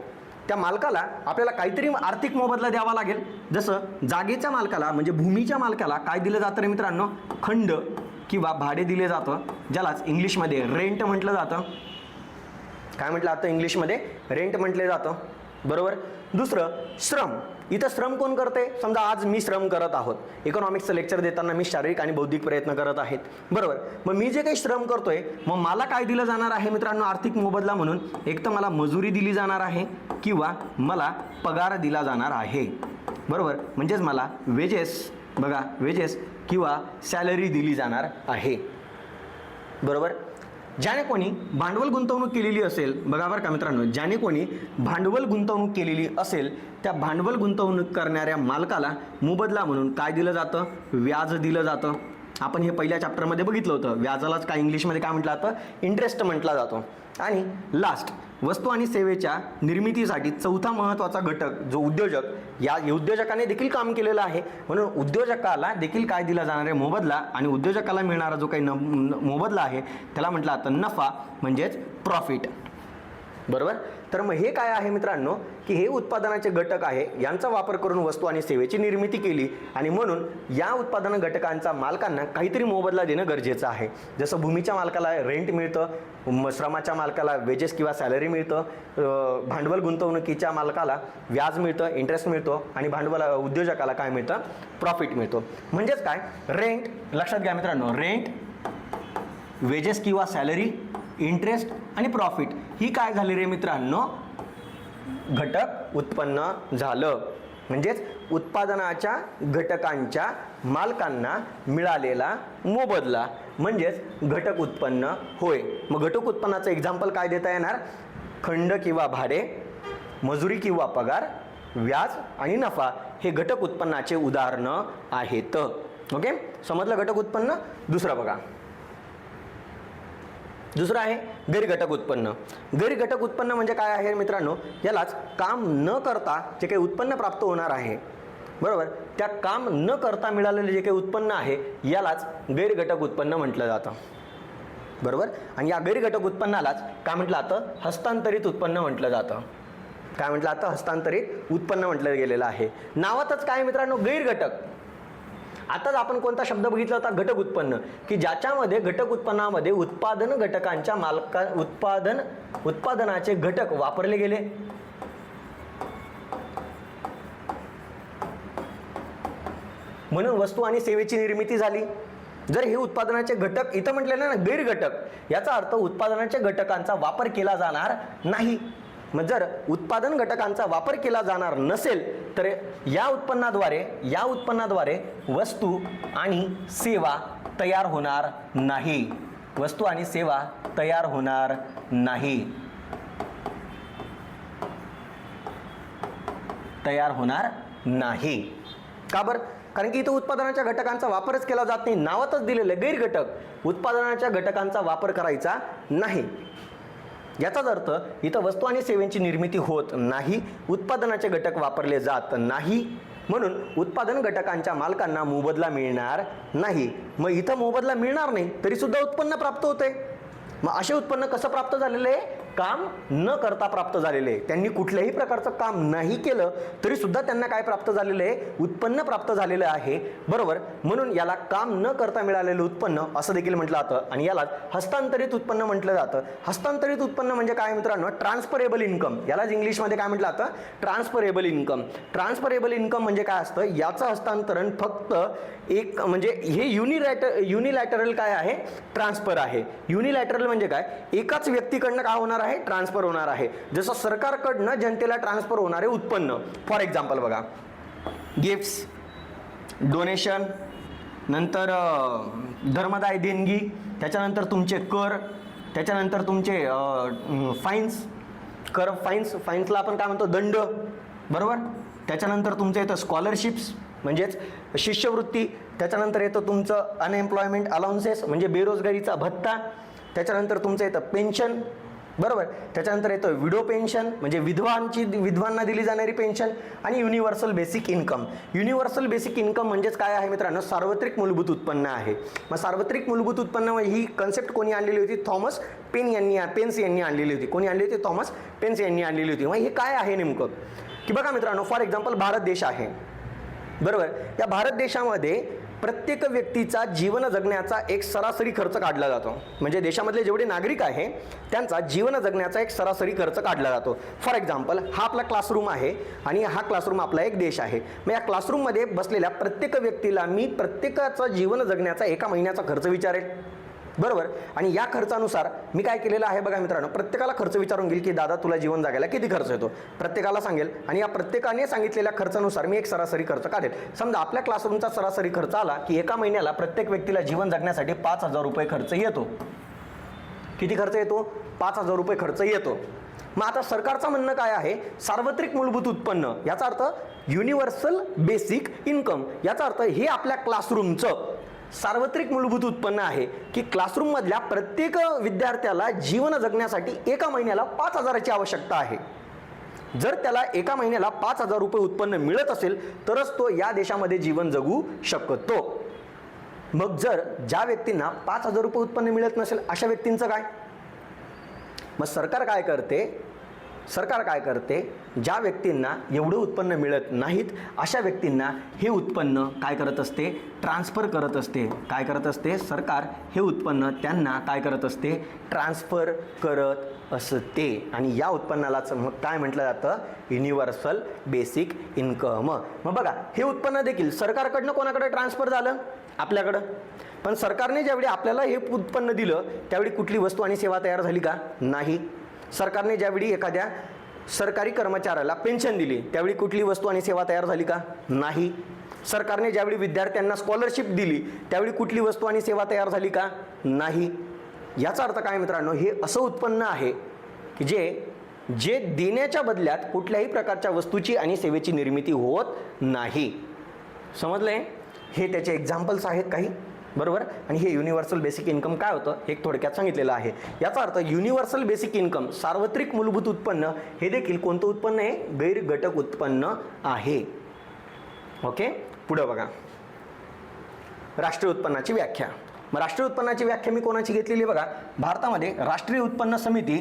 त्या मालकाला आपल्याला काहीतरी आर्थिक मोबदला द्यावा लागेल. जसं जागेच्या मालकाला म्हणजे भूमीच्या मालकाला काय दिलं जातं रे मित्रांनो, खंड किंवा भाडे दिले जातं, ज्यालाच इंग्लिशमध्ये रेंट म्हटलं जातं. काय म्हटलं जातं इंग्लिशमध्ये, रेंट म्हटले जातं. बरोबर. दुसरं श्रम. इथं श्रम कोण करते, समजा आज मी श्रम करत आहोत, इकॉनॉमिक्सचं लेक्चर देताना मी शारीरिक आणि बौद्धिक प्रयत्न करत आहेत. बरोबर. मग मी जे काही श्रम करतोय, मग मला काय दिलं जाणार आहे मित्रांनो आर्थिक मोबदला म्हणून, एक तर मला मजुरी दिली जाणार आहे किंवा मला पगार दिला जाणार आहे. बरोबर. म्हणजेच मला वेजेस, बघा वेजेस किंवा सॅलरी दिली जाणार आहे. बरोबर. ज्याने कोणी भांडवल गुंतवणूक केलेली असेल, बघा बरं का मित्रांनो, ज्याने कोणी भांडवल गुंतवणूक केलेली असेल त्या भांडवल गुंतवणूक करणाऱ्या मालकाला मोबदला म्हणून काय दिलं जातं, व्याज दिलं जातं. आपण हे पहिल्या चॅप्टरमध्ये बघितलं होतं. व्याजालाच काय इंग्लिशमध्ये काय म्हटलं जातं, इंटरेस्ट म्हटला जातो. आणि लास्ट, वस्तू आणि सेवेच्या निर्मितीसाठी चौथा महत्त्वाचा घटक जो उद्योजक, या उद्योजकाने देखील काम केलेलं आहे, म्हणून उद्योजकाला देखील काय दिला जाणार आहे, मोबदला. आणि उद्योजकाला मिळणारा जो काही मोबदला आहे त्याला म्हटलं जातं नफा, म्हणजेच प्रॉफिट. बरोबर. तर मग हे काय आहे मित्रांनो, की हे उत्पादनाचे घटक आहे, यांचा वापर करून वस्तू आणि सेवेची निर्मिती केली आणि म्हणून या उत्पादन घटकांचा मालकांना काहीतरी मोबदला देणं गरजेचं आहे. जसं भूमीच्या मालकाला रेंट मिळतं, श्रमाच्या मालकाला वेजेस किंवा सॅलरी मिळतं, भांडवल गुंतवणुकीच्या मालकाला व्याज मिळतं, इंटरेस्ट मिळतो आणि भांडवल उद्योजकाला काय मिळतं, प्रॉफिट मिळतो. म्हणजेच काय, रेंट लक्षात घ्या मित्रांनो, रेंट, वेजेस किंवा सॅलरी, इंटरेस्ट आणि प्रॉफिट ही काय झाली रे मित्रांनो, घटक उत्पन्न झालं. म्हणजेच उत्पादनाच्या घटकांच्या मालकांना मिळालेला मोबदला म्हणजेच घटक उत्पन्न होय. मग घटक उत्पन्नाचं एक्झाम्पल काय देता येणार, खंड किंवा भाडे, मजुरी किंवा पगार, व्याज आणि नफा हे घटक उत्पन्नाचे उदाहरणं आहेत. ओके, समजलं घटक उत्पन्न. दुसरं बघा, दुसरं आहे गैरघटक उत्पन्न. गैरघटक उत्पन्न म्हणजे काय आहे मित्रांनो, यालाच काम न करता जे काही उत्पन्न प्राप्त होणार आहे, बरोबर, त्या काम न करता मिळालेले जे काही उत्पन्न आहे यालाच गैरघटक उत्पन्न म्हटलं जातं. बरोबर. आणि या गैरघटक उत्पन्नालाच काय म्हटलं जातं, हस्तांतरित उत्पन्न म्हटलं जातं. काय म्हटलं जातं, हस्तांतरित उत्पन्न म्हटलं गेलेलं आहे. नावातच काय मित्रांनो, गैरघटक. आताच आपण कोणता शब्द बघितला होता, घटक उत्पन्न, की ज्याच्यामध्ये घटक उत्पन्नामध्ये उत्पादन घटकांच्या उत्पादनाचे घटक वापरले गेले. म्हणून वस्तू आणि सेवेची निर्मिती झाली. जर हे उत्पादनाचे घटक इथं म्हटलेलं ना गैरघटक, याचा अर्थ उत्पादनाच्या घटकांचा वापर केला जाणार नाही. मग जर उत्पादन घटकांचा वापर केला जाणार नसेल तर या उत्पन्नाद्वारे वस्तू आणि सेवा तयार होणार नाही. वस्तू आणि सेवा तयार होणार नाही. तयार होणार नाही. का बरं? कारण की इथं उत्पादनाच्या घटकांचा वापरच केला जात नाही. नावातच दिलेलं गैरघटक, उत्पादनाच्या घटकांचा वापर करायचा नाही. याचाच अर्थ इथं वस्तू आणि सेवांची निर्मिती होत नाही, उत्पादनाचे घटक वापरले जात नाही, म्हणून उत्पादन घटकांच्या मालकांना मोबदला मिळणार नाही. मग इथं मोबदला मिळणार नाही तरी सुद्धा उत्पन्न प्राप्त होते. मग असे उत्पन्न कसं प्राप्त झालेले आहे? काम न करता प्राप्त झालेले आहे. त्यांनी कुठल्याही प्रकारचं काम नाही केलं तरी सुद्धा त्यांना काय प्राप्त झालेलं आहे? उत्पन्न प्राप्त झालेलं आहे. बरोबर. म्हणून याला काम न करता मिळालेलं उत्पन्न असं देखील म्हटलं जातं आणि याला हस्तांतरित उत्पन्न म्हटलं जातं. हस्तांतरित उत्पन्न म्हणजे काय मित्रांनो? Transferable income. यालाच इंग्लिशमध्ये काय म्हटलं जातं? Transferable income. ट्रान्सफरेबल इन्कम म्हणजे काय असतं? याचं हस्तांतरण फक्त एक म्हणजे हे युनिलॅटरल काय आहे? ट्रान्सफर आहे. युनिलॅटरल म्हणजे काय? एकाच व्यक्तीकडनं काय होणार आहे? ट्रान्सफर होणार आहे. जसं सरकारकडनं जनतेला ट्रान्सफर होणारे उत्पन्न. फॉर एक्झाम्पल बघा, गिफ्ट्स, डोनेशन, नंतर धर्मदाय देणगी, त्याच्यानंतर तुमचे कर, त्याच्यानंतर तुमचे फाईन्सला आपण काय म्हणतो? दंड. बरोबर. त्याच्यानंतर तुमचं येतं स्कॉलरशिप्स म्हणजेच शिष्यवृत्ती. त्याच्यानंतर येतं तुमचं अनएम्प्लॉयमेंट अलाउन्सेस म्हणजे बेरोजगारीचा भत्ता. त्याच्यानंतर तुमचं येतं पेन्शन. बरोबर. त्याच्यानंतर येतो विडो पेन्शन, म्हणजे विधवांना दिली जाणारी पेन्शन, आणि universal basic income. Universal basic income म्हणजेच काय आहे मित्रांनो, सार्वत्रिक मूलभूत उत्पन्न आहे. मग सार्वत्रिक मूलभूत उत्पन्न ही कन्सेप्ट कोणी आणलेली होती? थॉमस पेन्स यांनी आणलेली होती. कोणी आणली होती? थॉमस पेन्स यांनी आणलेली होती. मग हे काय आहे नेमकं, की बघा मित्रांनो, फॉर एक्झाम्पल भारत देश आहे, बरोबर. या भारत देशामध्ये प्रत्येक व्यक्तीचा जीवन जगण्याचा एक सरासरी खर्च काढला जातो. म्हणजे देशामधले जेवढे नागरिक आहे त्यांचा जीवन जगण्याचा एक सरासरी खर्च काढला जातो. फॉर एक्झाम्पल हा आपला क्लासरूम आहे आणि हा क्लासरूम आपला एक देश आहे. मग या क्लासरूममध्ये बसलेल्या प्रत्येक व्यक्तीला मी प्रत्येकाचा जीवन जगण्याचा एका महिन्याचा खर्च विचारेल, बरोबर. आणि या खर्चानुसार मी काय केलेलं आहे बघा मित्रांनो, प्रत्येकाला खर्च विचारून घेईल की दादा तुला जीवन जगायला किती खर्च येतो, प्रत्येकाला सांगेल, आणि या प्रत्येकाने सांगितलेल्या खर्चानुसार मी एक सरासरी खर्च काढेल. समजा आपल्या क्लासरूमचा सरासरी खर्च आला की एका महिन्याला प्रत्येक व्यक्तीला जीवन जगण्यासाठी 5,000 रुपये खर्च येतो. किती खर्च येतो? 5,000 रुपये खर्च येतो. मग आता सरकारचं म्हणणं काय आहे? सार्वत्रिक मूलभूत उत्पन्न, याचा अर्थ युनिव्हर्सल बेसिक इन्कम, याचा अर्थ हे आपल्या क्लासरूमचं सार्वत्रिक मूलभूत उत्पन्न आहे की क्लासरूम मधल्या प्रत्येक विद्यार्थ्याला जीवन जगण्यासाठी एका महिन्याला 5,000ची आवश्यकता आहे. जर त्याला एका महिन्याला 5,000 रुपये उत्पन्न मिळत असेल तरच तो या देशामध्ये जीवन जगू शकतो. मग जर ज्या व्यक्तींना 5,000 रुपये उत्पन्न मिळत नसेल अशा व्यक्तींचं काय? मग सरकार काय करते, ज्या व्यक्तींना एवढं उत्पन्न मिळत नाहीत अशा व्यक्तींना हे उत्पन्न काय करत असते? ट्रान्सफर करत असते. काय करत असते? सरकार हे उत्पन्न त्यांना काय करत असते? ट्रान्सफर करत असते. आणि या उत्पन्नालाच मग काय म्हटलं जातं? Universal basic income. मग बघा, हे उत्पन्न देखील सरकारकडनं कोणाकडे ट्रान्सफर झालं? आपल्याकडं. पण सरकारने ज्यावेळी आपल्याला हे उत्पन्न दिलं त्यावेळी कुठली वस्तू आणि सेवा तयार झाली का? नाही. सरकारने ज्यावेळी एखाद्या सरकारी कर्मचाऱ्याला पेन्शन दिली त्यावेळी कुठली वस्तू आणि सेवा तयार झाली का? नाही. सरकारने ज्यावेळी विद्यार्थ्यांना स्कॉलरशिप दिली त्यावेळी कुठली वस्तू आणि सेवा तयार झाली का? नाही. याचा अर्थ काय मित्रांनो? हे असं उत्पन्न आहे की जे देण्याच्या बदल्यात कुठल्याही प्रकारच्या वस्तूची आणि सेवेची निर्मिती होत नाही. समजलंय? हे त्याचे एक्झाम्पल्स आहेत काही, बरोबर. आणि हे युनिव्हर्सल बेसिक इन्कम काय होतं हे थोडक्यात सांगितलेलं आहे. याचा अर्थ युनिव्हर्सल बेसिक इन्कम, सार्वत्रिक मूलभूत उत्पन्न, हे देखील कोणतं उत्पन्न आहे? गैर घटक उत्पन्न आहे. ओके, पुढे बघा, राष्ट्रीय उत्पन्नाची व्याख्या. मग राष्ट्रीय उत्पन्नाची व्याख्या मी कोणाची घेतलेली बघा, भारतामध्ये राष्ट्रीय उत्पन्न समिती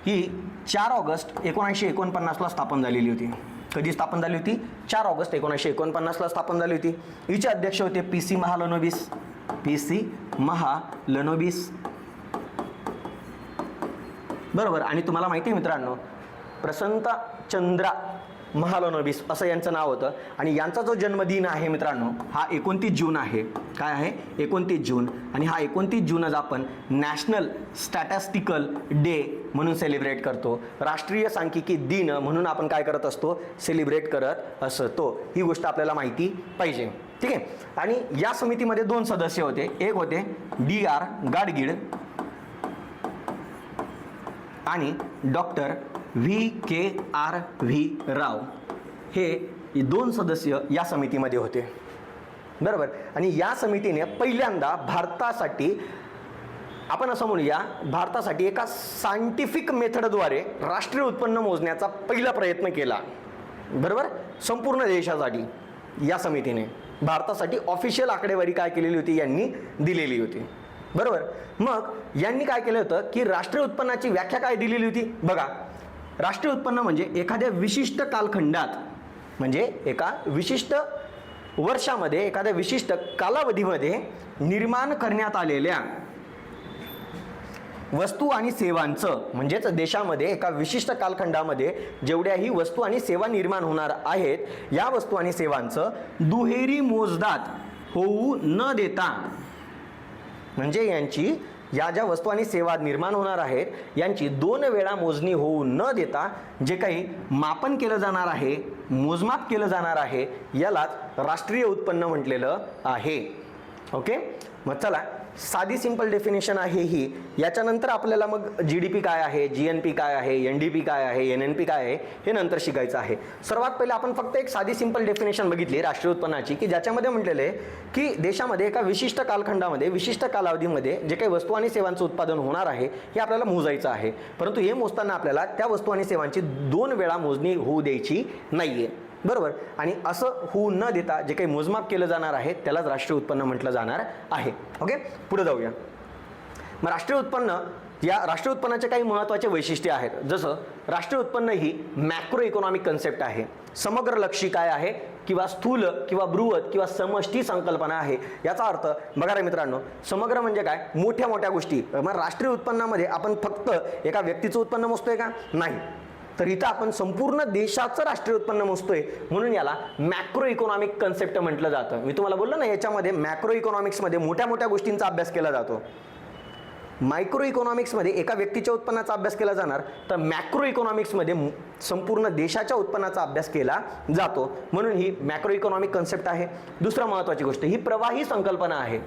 ही 4 ऑगस्ट 1949ला स्थापन झालेली होती. कधी स्थापन झाली होती? 4 ऑगस्ट 1949ला स्थापन झाली होती. हिचे अध्यक्ष होते PC महालनोबिस, बरोबर. आणि तुम्हाला माहिती आहे मित्रांनो, प्रसन्नता चंद्रा महालनोबिस असं यांचं नाव होतं. आणि यांचा जो जन्मदिन आहे मित्रांनो हा 29 जून आहे. काय आहे? 29 जून. आणि हा 29 जून आज आपण नॅशनल स्टॅटिस्टिकल डे म्हणून सेलिब्रेट करतो. राष्ट्रीय सांख्यिकी दिन म्हणून आपण काय करत असतो? सेलिब्रेट करत असतो. ही गोष्ट आपल्याला माहिती पाहिजे. ठीक आहे. आणि या समितीमध्ये 2 सदस्य होते. एक होते DR गाडगीळ आणि डॉक्टर VKRV राव. हे 2 सदस्य या समितीमध्ये होते, बरोबर. आणि या समितीने पहिल्यांदा भारतासाठी, आपण असं म्हणूया, भारतासाठी एका सायंटिफिक मेथडद्वारे राष्ट्रीय उत्पन्न मोजण्याचा पहिला प्रयत्न केला, बरोबर. संपूर्ण देशासाठी या समितीने भारतासाठी ऑफिशियल आकडेवारी काय केलेली होती? यांनी दिलेली होती, बरोबर. मग यांनी काय केलं होतं की राष्ट्रीय उत्पन्नाची व्याख्या काय दिलेली होती बघा. राष्ट्रीय उत्पन्न म्हणजे एखाद्या विशिष्ट कालखंडात, म्हणजे एका विशिष्ट वर्षामध्ये, एखाद्या विशिष्ट कालावधीमध्ये निर्माण करण्यात आलेल्या वस्तू आणि सेवांचं, म्हणजेच देशामध्ये एका विशिष्ट कालखंडामध्ये जेवढ्याही वस्तू आणि सेवा निर्माण होणार आहेत या वस्तू आणि सेवांचं दुहेरी मोजदाद होऊ न देता, म्हणजे यांची या ज्या वस्तू आणि सेवा निर्माण होणार आहेत यांची 2 वेळा मोजणी होऊ न देता जे काही मापन केलं जाणार आहे, मोजमाप केलं जाणार आहे, यालाच राष्ट्रीय उत्पन्न म्हटलेलं आहे. ओके. मग चला, साधी सिंपल डेफिनेशन आहे ही. याच्यानंतर आपल्याला मग GDP काय आहे, GNP काय आहे, NDP काय आहे, NNP काय आहे हे नंतर शिकायचं आहे. सर्वात पहिले आपण फक्त एक साधी सिंपल डेफिनेशन बघितली राष्ट्रीय उत्पन्नाची, की ज्याच्यामध्ये म्हटलेलं आहे की देशामध्ये एका विशिष्ट कालखंडामध्ये विशिष्ट कालावधीमध्ये जे काही वस्तू आणि सेवांचं उत्पादन होणार आहे हे आपल्याला मोजायचं आहे. परंतु हे मोजताना आपल्याला त्या वस्तू आणि सेवांची 2 वेळा मोजणी होऊ द्यायची नाहीये, बरोबर. आणि असं होऊ न देता जे काही मोजमाप केलं जाणार आहे त्यालाच राष्ट्रीय उत्पन्न म्हटलं जाणार आहे. ओके, पुढे जाऊया. मग राष्ट्रीय उत्पन्न, या राष्ट्रीय उत्पन्नाचे काही महत्त्वाचे वैशिष्ट्ये आहेत. जसं राष्ट्रीय उत्पन्न ही मॅक्रो इकॉनॉमिक कन्सेप्ट आहे, समग्रलक्षी काय आहे किंवा स्थूल किंवा बृहत किंवा समष्टी संकल्पना आहे. याचा अर्थ बघा रे मित्रांनो, समग्र म्हणजे काय, मोठ्या मोठ्या गोष्टी. मग राष्ट्रीय उत्पन्नामध्ये आपण फक्त एका व्यक्तीचं उत्पन्न मोजतोय का, नाही, तर इथं आपण संपूर्ण देशाचं राष्ट्रीय उत्पन्न मोजतोय, म्हणून याला मॅक्रो इकॉनॉमिक कन्सेप्ट म्हटलं जातं. मी तुम्हाला बोललो ना, याच्यामध्ये मॅक्रो इकॉनॉमिक्समध्ये मोठ्या मोठ्या गोष्टींचा अभ्यास केला जातो. मायक्रो इकॉनॉमिक्समध्ये एका व्यक्तीच्या उत्पन्नाचा अभ्यास केला जाणार, तर मॅक्रो इकॉनॉमिक्समध्ये संपूर्ण देशाच्या उत्पन्नाचा अभ्यास केला जातो, म्हणून ही मॅक्रो इकॉनॉमिक कन्सेप्ट आहे. दुसरं महत्त्वाची गोष्ट, ही प्रवाही संकल्पना आहे.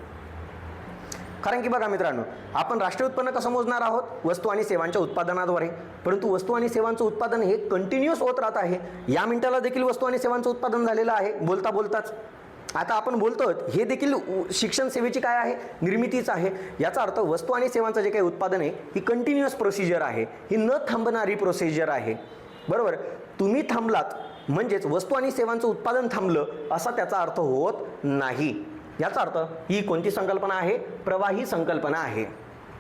कारण की बघा मित्रांनो, आपण राष्ट्रीय उत्पन्न कसं मोजणार आहोत, वस्तू आणि सेवांच्या उत्पादनाद्वारे. परंतु वस्तू आणि सेवांचं उत्पादन हे कंटिन्युअस होत राहत आहे. या मिनिटाला देखील वस्तू आणि सेवांचं उत्पादन झालेलं आहे, बोलता बोलताच. आता आपण बोलतोय हे देखील शिक्षण सेवेची काय आहे, निर्मितीच आहे. याचा अर्थ वस्तू आणि सेवांचं जे काही उत्पादन आहे ही कंटिन्युअस प्रोसिजर आहे, ही न थांबणारी प्रोसिजर आहे, बरोबर. तुम्ही थांबलात म्हणजेच वस्तू आणि सेवांचं उत्पादन थांबलं असा त्याचा अर्थ होत नाही. याचा अर्थ ही कोणती संकल्पना आहे, प्रवाही संकल्पना आहे,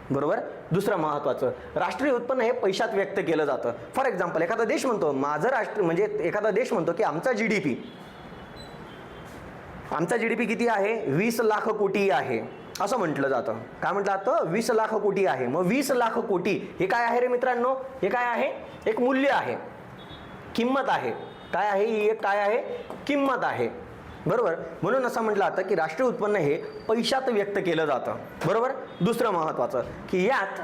बरोबर. दुसरं महत्त्वाचं, राष्ट्रीय उत्पन्न हे पैशात व्यक्त केलं जातं. फॉर एक्झाम्पल, एखादा देश म्हणतो माझं राष्ट्र, म्हणजे एखादा देश म्हणतो की आमचा जीडीपी किती आहे, 20 लाख कोटी आहे, असं म्हटलं जातं. काय म्हटलं जातं, 20 लाख कोटी आहे. मग 20 लाख कोटी हे काय आहे रे मित्रांनो, हे काय आहे, एक मूल्य आहे, किंमत आहे. काय आहे ही, एक काय आहे, किंमत आहे, बरोबर. म्हणून असं म्हटलं जातं की राष्ट्रीय उत्पन्न हे पैशात व्यक्त केलं जातं, बरोबर. दुसरं महत्त्वाचं की यात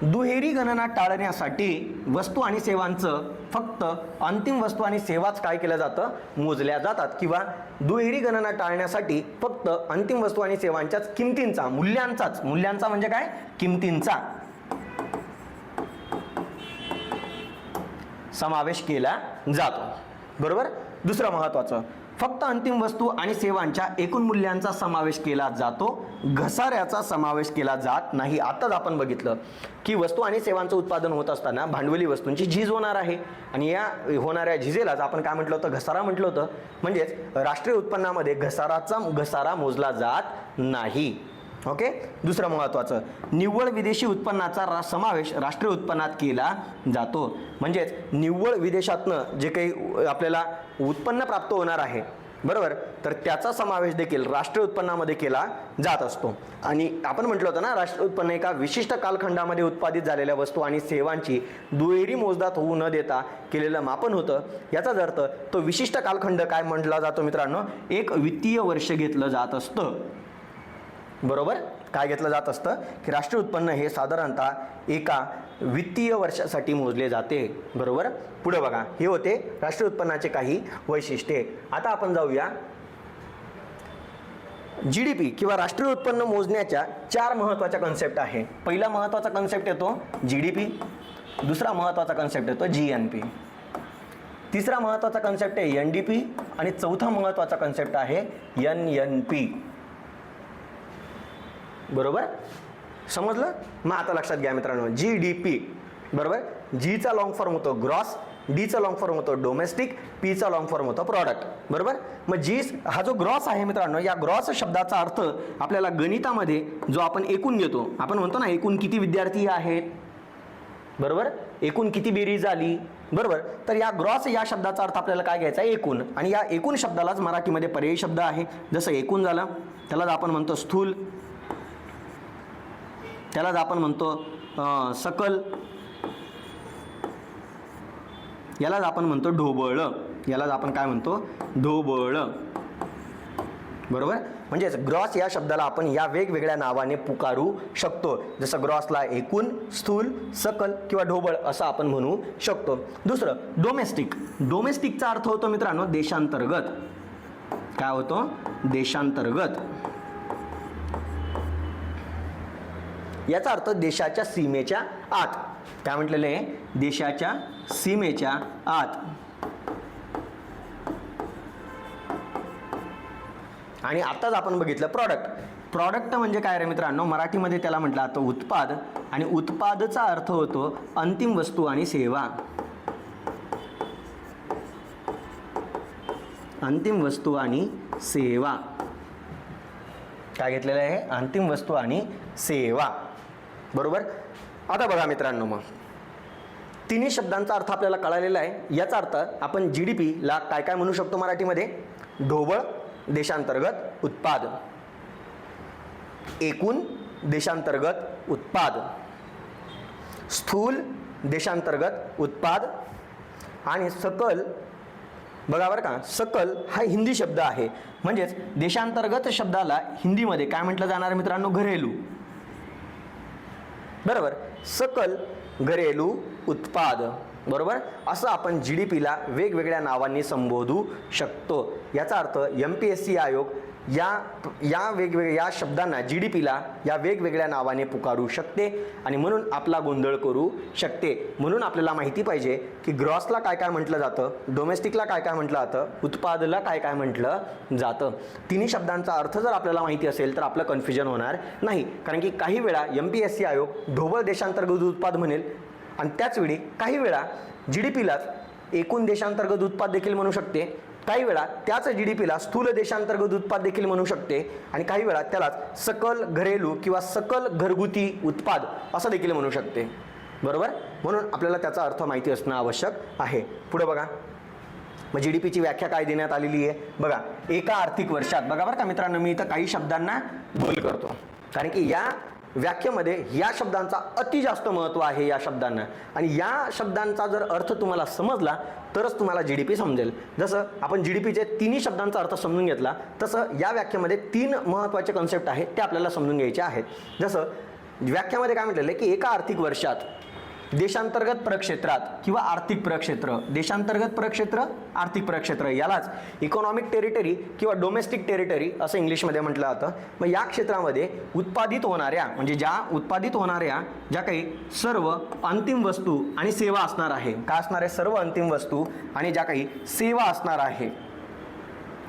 दुहेरी गणना टाळण्यासाठी वस्तू आणि सेवांचं फक्त अंतिम वस्तू आणि सेवाच काय केलं जातं, मोजल्या जातात, किंवा दुहेरी गणना टाळण्यासाठी फक्त अंतिम वस्तू आणि सेवांच्याच किमतींचा, मूल्यांचा म्हणजे काय, किमतींचा समावेश केला जातो, बरोबर. दुसरं महत्त्वाचं, फक्त अंतिम वस्तू आणि सेवांच्या एकूण मूल्यांचा समावेश केला जातो, घसाऱ्याचा समावेश केला जात नाही. आताच आपण बघितलं की वस्तू आणि सेवांचं उत्पादन होत असताना भांडवली वस्तूंची झीज होणार आहे, आणि या होणाऱ्या झिजेलाच आपण काय म्हटलं होतं, घसारा म्हटलं होतं. म्हणजेच राष्ट्रीय उत्पन्नामध्ये घसारा मोजला जात नाही. ओके. दुसरं महत्त्वाचं, निव्वळ विदेशी उत्पन्नाचा समावेश राष्ट्रीय उत्पन्नात केला जातो. म्हणजेच निव्वळ विदेशातनं जे काही आपल्याला उत्पन्न प्राप्त होणार आहे, बरोबर, तर त्याचा समावेश देखील राष्ट्रीय उत्पन्नामध्ये केला जात असतो. आणि आपण म्हटलं होतं ना, राष्ट्रीय उत्पन्न एका विशिष्ट कालखंडामध्ये उत्पादित झालेल्या वस्तू आणि सेवांची दुहेरी मोजदाद होऊ न देता केलेलं मापन होतं. याचाच अर्थ तो विशिष्ट कालखंड काय म्हटला जातो मित्रांनो, एक वित्तीय वर्ष घेतलं जात असतं, बरोबर. काय घेतलं जात असतं की राष्ट्रीय उत्पन्न हे साधारणतः एका वित्तीय वर्षासाठी मोजले जाते, बरोबर. पुढे बघा, हे होते राष्ट्रीय उत्पन्नाचे काही वैशिष्ट्ये. आता आपण जाऊया GDP किंवा राष्ट्रीय उत्पन्न मोजण्याच्या 4 महत्त्वाच्या कन्सेप्ट आहे. पहिला महत्त्वाचा कन्सेप्ट येतो GDP, दुसरा महत्त्वाचा कन्सेप्ट येतो GNP, तिसरा महत्त्वाचा कन्सेप्ट आहे NDP, आणि चौथा महत्त्वाचा कन्सेप्ट आहे NNP, बरोबर. समजलं. मग आता लक्षात घ्या मित्रांनो, GDP, बरोबर, Gचा लॉंग फॉर्म होतो ग्रॉस, Dचा लॉंग फॉर्म होतो डोमेस्टिक, Pचा लॉंग फॉर्म होतो प्रॉडक्ट, बरोबर. मग G हा जो ग्रॉस आहे मित्रांनो, या ग्रॉस शब्दाचा अर्थ आपल्याला गणितामध्ये जो आपण एकूण घेतो, आपण म्हणतो ना एकूण किती विद्यार्थी आहेत, बरोबर, एकूण किती बेरीज आली, बरोबर. तर या ग्रॉस या शब्दाचा अर्थ आपल्याला काय घ्यायचा आहे, एकूण. आणि या एकूण शब्दालाच मराठीमध्ये पर्यायी शब्द आहे. जसं एकूण झालं त्यालाच आपण म्हणतो स्थूल, त्यालाच आपण म्हणतो सकल, यालाच आपण म्हणतो ढोबळ, यालाच आपण काय म्हणतो, ढोबळ, बरोबर. म्हणजेच ग्रॉस या शब्दाला आपण या वेगवेगळ्या नावाने पुकारू शकतो. जसं ग्रॉसला एकूण, स्थूल, सकल किंवा ढोबळ असं आपण म्हणू शकतो. दुसरं डोमेस्टिक. डोमेस्टिकचा अर्थ होतो मित्रांनो देशांतर्गत. काय होतो, देशांतर्गत. याचा अर्थ देशाच्या सीमेच्या आत. काय म्हटलेलं आहे? देशाच्या सीमेच्या आत. आणि आताच आपण बघितलं प्रॉडक्ट. प्रॉडक्ट म्हणजे काय रे मित्रांनो? मराठीमध्ये त्याला म्हटलं जातं उत्पाद, आणि उत्पादचा अर्थ होतो अंतिम वस्तू आणि सेवा. अंतिम वस्तू आणि सेवा. काय घेतलेलं आहे? अंतिम वस्तू आणि सेवा. बरोबर. आता बघा मित्रांनो, मग तिन्ही शब्दांचा अर्थ आपल्याला कळालेला आहे. याचा अर्थ आपण GDP ला काय काय म्हणू शकतो मराठीमध्ये? ढोबळ देशांतर्गत उत्पाद, एकूण देशांतर्गत उत्पाद, स्थूल देशांतर्गत उत्पाद, आणि सकल. बघा बरं का, सकल हा हिंदी शब्द आहे. म्हणजेच देशांतर्गत शब्दाला हिंदीमध्ये काय म्हटलं जाणार मित्रांनो? घरेलू. बरोबर. सकल घरेलू उत्पाद. बरोबर. असं आपण GDPला वेगवेगळ्या नावांनी संबोधू शकतो. याचा अर्थ MPSC आयोग या वेगवेगळ्या शब्दांना GDPला या वेगवेगळ्या नावाने पुकारू शकते, आणि म्हणून आपला गोंधळ करू शकते. म्हणून आपल्याला माहिती पाहिजे की ग्रॉसला काय काय म्हटलं जातं, डोमेस्टिकला काय काय म्हटलं जातं, उत्पादला काय काय म्हटलं जातं. तिन्ही शब्दांचा अर्थ जर आपल्याला माहिती असेल तर आपलं कन्फ्युजन होणार नाही. कारण की काही वेळा MPSC आयोग ढोबळ देशांतर्गत उत्पाद म्हणेल, आणि त्याचवेळी काही वेळा GDPलाच एकूण देशांतर्गत उत्पाद देखील म्हणू शकते. काही वेळा त्याच GDPला स्थूल देशांतर्गत उत्पाद देखील म्हणू शकते, आणि काही वेळा त्यालाच सकल घरेलू किंवा सकल घरगुती उत्पाद असं देखील म्हणू शकते. बरोबर. म्हणून आपल्याला त्याचा अर्थ माहिती असणं आवश्यक आहे. पुढे बघा, मग GDPची व्याख्या काय देण्यात आलेली आहे? बघा, एका आर्थिक वर्षात. बघा बरं का मित्रांनो, मी इथं काही शब्दांना बोल करतो, कारण की या व्याख्येमध्ये या शब्दांचा अति जास्त महत्त्व आहे या शब्दांना, आणि या शब्दांचा जर अर्थ तुम्हाला समजला तरच तुम्हाला GDP समजेल. जसं आपण GDPचे तिन्ही शब्दांचा अर्थ समजून घेतला, तसं या व्याख्येमध्ये 3 महत्त्वाचे कन्सेप्ट आहेत ते आपल्याला समजून घ्यायचे आहेत. जसं व्याख्यामध्ये काय म्हटलेलं आहे की एका आर्थिक वर्षात देशांतर्गत प्रक्षेत्रात किंवा आर्थिक प्रक्षेत्र, देशांतर्गत प्रक्षेत्र, आर्थिक प्रक्षेत्र, यालाच इकॉनॉमिक टेरिटरी किंवा डोमेस्टिक टेरिटरी असं इंग्लिशमध्ये म्हटलं जातं. मग या क्षेत्रामध्ये उत्पादित होणाऱ्या, म्हणजे ज्या उत्पादित होणाऱ्या ज्या काही सर्व अंतिम वस्तू आणि सेवा असणार आहे. काय असणार आहे? सर्व अंतिम वस्तू आणि ज्या काही सेवा असणार आहे.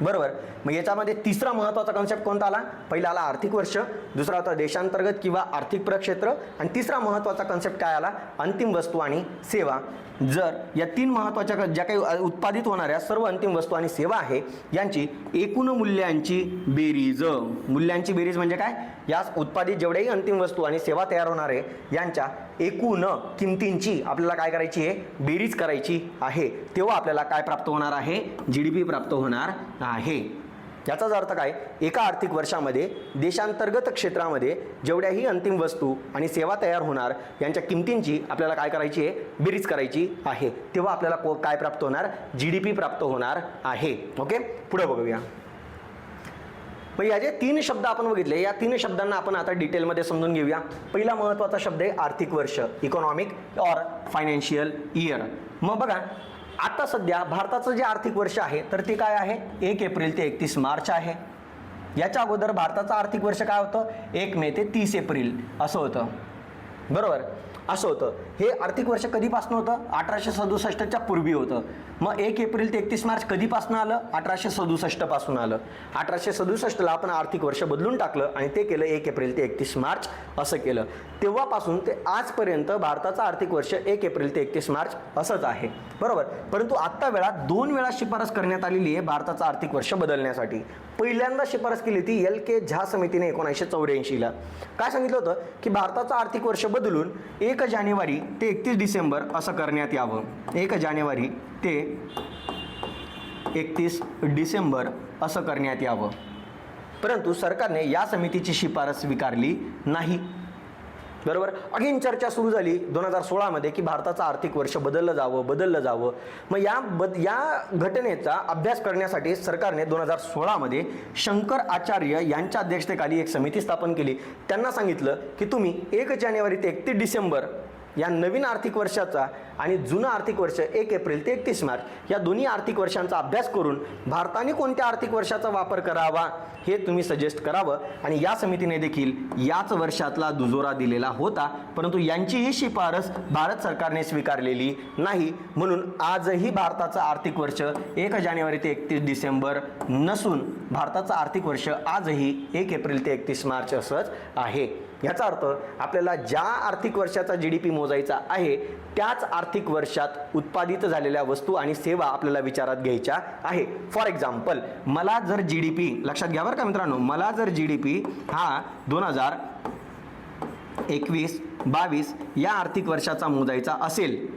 बरोबर. मग याच्यामध्ये तिसरा महत्त्वाचा कन्सेप्ट कोणता आला? पहिला आला आर्थिक वर्ष, दुसरा होता देशांतर्गत किंवा आर्थिक प्रक्षेत्र, आणि तिसरा महत्त्वाचा कन्सेप्ट काय आला? अंतिम वस्तू आणि सेवा. जर या 3 महत्त्वाच्या ज्या काही उत्पादित होणाऱ्या सर्व अंतिम वस्तू आणि सेवा आहे यांची एकूण मूल्यांची बेरीज. मूल्यांची बेरीज म्हणजे काय? या उत्पादित जेवढ्याही अंतिम वस्तू आणि सेवा तयार होणार आहे यांच्या एकूण किमतींची आपल्याला काय करायची आहे? बेरीज करायची आहे. तेव्हा आपल्याला काय प्राप्त होणार आहे? GDP प्राप्त होणार आहे. याचाच अर्थ काय? एका आर्थिक वर्षामध्ये देशांतर्गत क्षेत्रामध्ये जेवढ्याही अंतिम वस्तू आणि सेवा तयार होणार यांच्या किमतींची आपल्याला काय करायची आहे? बेरीज करायची आहे. तेव्हा आपल्याला काय प्राप्त होणार? GDP प्राप्त होणार आहे. ओके, पुढे बघूया. मग या जे 3 शब्द आपण बघितले, या 3 शब्दांना आपण आता डिटेलमध्ये समजून घेऊया. पहिला महत्त्वाचा शब्द आहे आर्थिक वर्ष, इकॉनॉमिक ऑर फायनान्शियल इयर. मग बघा, आता सध्या भारताचं जे आर्थिक वर्ष आहे तर ते काय आहे? 1 एप्रिल ते 31 मार्च आहे. याच्या अगोदर भारताचं आर्थिक वर्ष काय होतं? 1 मे ते 30 एप्रिल असं होतं. बरोबर. असं होतं. हे आर्थिक वर्ष कधीपासून होतं? 1867च्या पूर्वी होतं. मग 1 एप्रिल ते 31 मार्च कधीपासून आलं? 1867 पासून आलं. 1867ला आपण आर्थिक वर्ष बदलून टाकलं आणि ते केलं 1 एप्रिल ते 31 मार्च असं केलं. तेव्हापासून ते आजपर्यंत भारताचं आर्थिक वर्ष 1 एप्रिल ते 31 मार्च असंच आहे. बरोबर. परंतु आत्ता वेळात 2 वेळा शिफारस करण्यात आलेली आहे भारताचं आर्थिक वर्ष बदलण्यासाठी. पहिल्यांदा शिफारस केली ती LK झा समितीने 1984ला. काय सांगितलं होतं की भारताचं आर्थिक वर्ष बदलून 1 जानेवारी ते 31 डिसेंबर असं करण्यात यावं. 1 जानेवारी ते 31 डिसेंबर असं करण्यात यावं. परंतु सरकारने या समितीची शिफारस स्वीकारली नाही. बरोबर. अगेन चर्चा सुरू झाली 2016मध्ये की भारताचं आर्थिक वर्ष बदललं जावं. मग या घटनेचा अभ्यास करण्यासाठी सरकारने 2016मध्ये शंकर आचार्य यांच्या अध्यक्षतेखाली एक समिती स्थापन केली. त्यांना सांगितलं की तुम्ही 1 जानेवारी ते 31 डिसेंबर या नवीन आर्थिक वर्षाचा आणि जुनं आर्थिक वर्ष 1 एप्रिल ते 31 मार्च या दोन्ही आर्थिक वर्षांचा अभ्यास करून भारताने कोणत्या आर्थिक वर्षाचा वापर करावा हे तुम्ही सजेस्ट करावं. आणि या समितीने देखील याच वर्षातला दुजोरा दिलेला होता, परंतु यांचीही शिफारस भारत सरकारने स्वीकारलेली नाही. म्हणून आजही भारताचं आर्थिक वर्ष 1 जानेवारी ते 31 डिसेंबर नसून भारताचं आर्थिक वर्ष आजही 1 एप्रिल ते 31 मार्च असंच आहे. याचा अर्थ आपल्याला ज्या आर्थिक वर्षाचा GDP मोजायचा आहे त्याच आर्थिक वर्षात उत्पादित झालेल्या वस्तू आणि सेवा आपल्याला विचारात घ्यायच्या आहे. फॉर एक्झाम्पल, मला जर GDP लक्षात घ्या बरं का मित्रांनो, मला जर GDP हा 2021-22 या आर्थिक वर्षाचा मोजायचा असेल,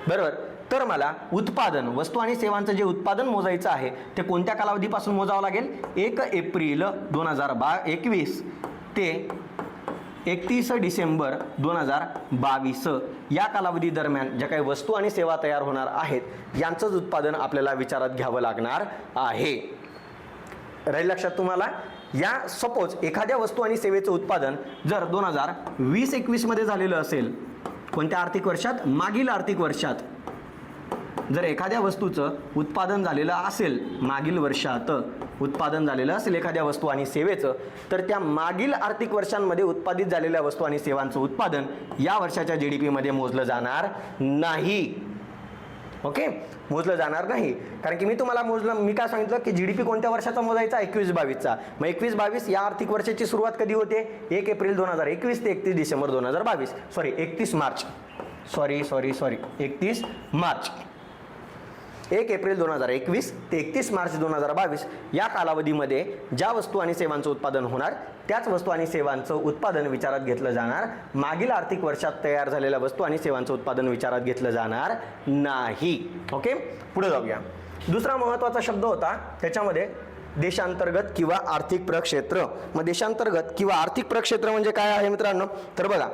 बरोबर, तर मला उत्पादन वस्तू आणि सेवांचं जे उत्पादन मोजायचं आहे ते कोणत्या कालावधीपासून मोजावं लागेल? 1 एप्रिल 2021 ते 31 डिसेंबर 2022 या कालावधी दरम्यान ज्या काही वस्तू आणि सेवा तयार होणार आहेत यांचंच उत्पादन आपल्याला विचारात घ्यावं लागणार आहे. राहील लक्षात तुम्हाला? या सपोज एखाद्या वस्तू आणि सेवेचं उत्पादन जर 2020-21 मध्ये झालेलं असेल, कोणत्या आर्थिक वर्षात? मागील आर्थिक वर्षात जर एखाद्या वस्तूचं उत्पादन झालेलं असेल, मागील वर्षात उत्पादन झालेलं असेल एखाद्या वस्तू आणि सेवेचं, तर त्या मागील आर्थिक वर्षांमध्ये उत्पादित झालेल्या वस्तू आणि सेवांचं उत्पादन या वर्षाच्या GDP मध्ये मोजलं जाणार नाही. ओके, मोजलं जाणार नाही. कारण की मी तुम्हाला मी काय सांगितलं की GDP कोणत्या वर्षाचा मोजायचा? 21-22चा. मग 21-22 या आर्थिक वर्षाची सुरुवात कधी होते? 1 एप्रिल 2021 ते 31 डिसेंबर 2022. 31 मार्च. 31 मार्च. 1 एप्रिल 2021 ते 31 मार्च 2022 या कालावधीमध्ये ज्या वस्तू आणि सेवांचं उत्पादन होणार त्याच वस्तू आणि सेवांचं उत्पादन विचारात घेतलं जाणार. मागील आर्थिक वर्षात तयार झालेल्या वस्तू आणि सेवांचं उत्पादन विचारात घेतलं जाणार नाही. ओके, पुढे जाऊया. दुसरा महत्त्वाचा शब्द होता त्याच्यामध्ये देशांतर्गत किंवा आर्थिक प्रक्षेत्र. मग देशांतर्गत किंवा आर्थिक प्रक्षेत्र म्हणजे काय आहे मित्रांनो? तर बघा,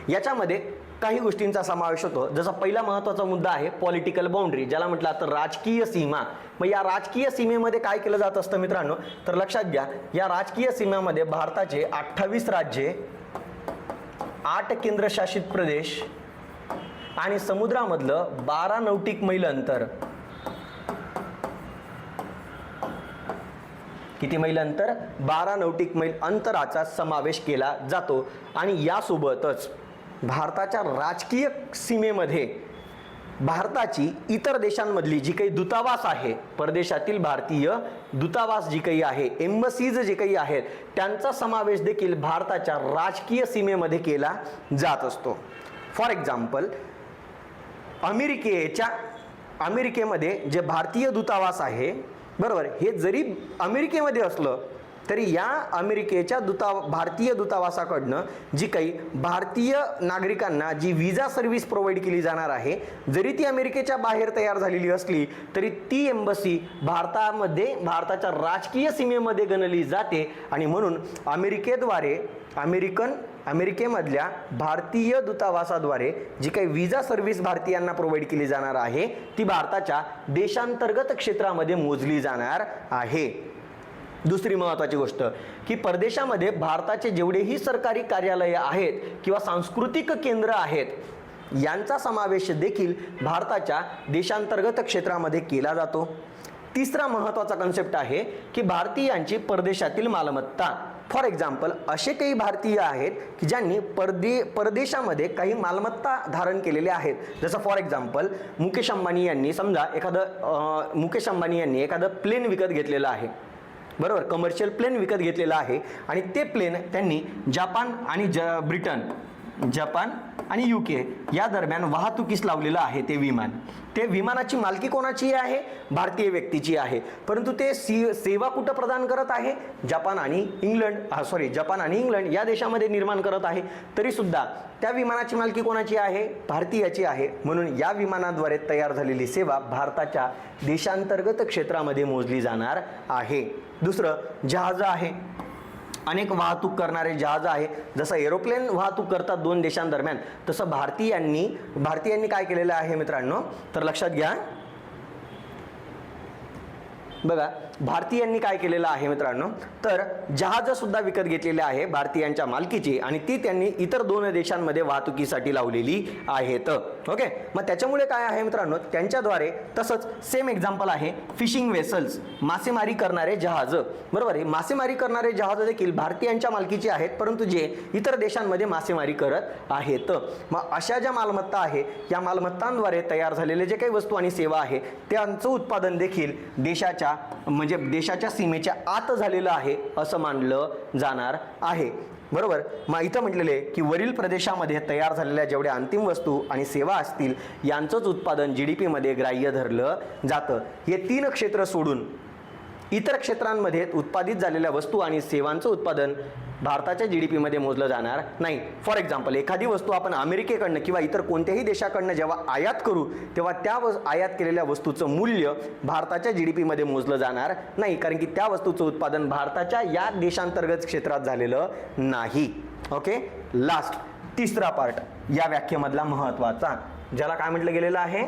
याच्यामध्ये काही गोष्टींचा समावेश होतो. जसा पहिला महत्त्वाचा मुद्दा आहे पॉलिटिकल बाउंड्री, ज्याला म्हटलं तर राजकीय सीमा. मग या राजकीय सीमेमध्ये काय केलं जात असतं मित्रांनो? तर लक्षात घ्या, या राजकीय सीमेमध्ये भारताचे 28 राज्ये, 8 केंद्रशासित प्रदेश आणि समुद्रामधलं 12 नौटिक मैल अंतर. किती मैल अंतर? 12 नौटिक मैल अंतराचा समावेश केला जातो. आणि यासोबतच भारताच्या राजकीय सीमेमध्ये भारताची इतर देशांमधली जी काही दूतावास आहे, परदेशातील भारतीय दूतावास जी काही आहे, एम्बसीज जे काही आहेत, त्यांचा समावेश देखील भारताच्या राजकीय सीमेमध्ये केला जात असतो. फॉर एक्झाम्पल, अमेरिकेमध्ये जे भारतीय दूतावास आहे, बरोबर, हे जरी अमेरिकेमध्ये असलं तरी या अमेरिकेच्या भारतीय दूतावासाकडनं जी काही भारतीय नागरिकांना जी व्हिसा सर्व्हिस प्रोव्हाइड केली जाणार आहे, जरी ती अमेरिकेच्या बाहेर तयार झालेली असली तरी ती एम्बसी भारतामध्ये भारताच्या राजकीय सीमेमध्ये गणली जाते. आणि म्हणून अमेरिकेमधल्या भारतीय दूतावासाद्वारे जी काही व्हिसा सर्व्हिस भारतीयांना प्रोव्हाइड केली जाणार आहे ती भारताच्या देशांतर्गत क्षेत्रामध्ये मोजली जाणार आहे. दुसरी महत्त्वाची गोष्ट की परदेशामध्ये भारताचे जेवढेही सरकारी कार्यालये आहेत किंवा सांस्कृतिक केंद्र आहेत यांचा समावेश देखील भारताच्या देशांतर्गत क्षेत्रामध्ये केला जातो. तिसरा महत्त्वाचा कन्सेप्ट आहे की भारतीयांची परदेशातील मालमत्ता. फॉर एक्झाम्पल, असे काही भारतीय आहेत की ज्यांनी परदेशामध्ये काही मालमत्ता धारण केलेल्या आहेत. जसं फॉर एक्झाम्पल मुकेश अंबानी यांनी एखादं प्लेन विकत घेतलेलं आहे, बरोबर, कमर्शियल प्लेन विकत घेतलेलं आहे आणि ते प्लेन त्यांनी जपान आणि UK या दरम्यान वाहतुकीस लावलेलं आहे. ते विमानाची मालकी कोणाची आहे? भारतीय व्यक्तीची आहे. परंतु ते सेवा कुठं प्रदान करत आहे? जपान आणि इंग्लंड या देशामध्ये निर्माण करत आहे. तरी सुद्धा त्या विमानाची मालकी कोणाची आहे? भारतीयाची आहे. म्हणून या विमानाद्वारे तयार झालेली सेवा भारताच्या देशांतर्गत क्षेत्रामध्ये मोजली जाणार आहे. दुसरं, जहाज आहे. अनेक वाहतूक करणारे जहाज आहे. जसं एरोप्लेन वाहतूक करतात दोन देशांदरम्यान, तसं भारतीयांनी काय केलेलं आहे मित्रांनो? तर लक्षात घ्या, बघा, भारतीयांनी काय केलेलं आहे मित्रांनो, तर जहाजं सुद्धा विकत घेतलेली आहे भारतीयांच्या मालकीची आणि ती त्यांनी इतर 2 देशांमध्ये वाहतुकीसाठी लावलेली आहेत. ओके, मग त्याच्यामुळे काय आहे मित्रांनो, त्यांच्याद्वारे तसंच सेम एक्झाम्पल आहे फिशिंग वेसल्स, मासेमारी करणारे जहाज. बरोबर आहे, मासेमारी करणारे जहाज देखील भारतीयांच्या मालकीचे आहेत, परंतु जे इतर देशांमध्ये मासेमारी करत आहेत. मग अशा ज्या मालमत्ता आहे, या मालमत्तांद्वारे तयार झालेले जे काही वस्तू आणि सेवा आहे त्यांचं उत्पादन देखील देशाच्या सीमेच्या आत झालेलं आहे असं मानलं जाणार आहे. बरोबर, मग इथं म्हटलेले आहे की वरील प्रदेशामध्ये तयार झालेल्या जेवढ्या अंतिम वस्तू आणि सेवा असतील यांचंच उत्पादन GDP मध्ये ग्राह्य धरलं जातं. हे 3 क्षेत्र सोडून इतर क्षेत्रांमध्ये उत्पादित झालेल्या वस्तू आणि सेवांचं उत्पादन भारताच्या GDP मध्ये मोजलं जाणार नाही. फॉर एक्झाम्पल, एखादी वस्तू आपण अमेरिकेकडनं किंवा इतर कोणत्याही देशाकडनं जेव्हा आयात करू तेव्हा त्या आयात केलेल्या वस्तूचं मूल्य भारताच्या GDP मध्ये मोजलं जाणार नाही, कारण की त्या वस्तूचं उत्पादन भारताच्या या देशांतर्गत क्षेत्रात झालेलं नाही. ओके, लास्ट 3रा पार्ट या व्याख्येमधला महत्त्वाचा, ज्याला काय म्हटलं गेलेलं आहे,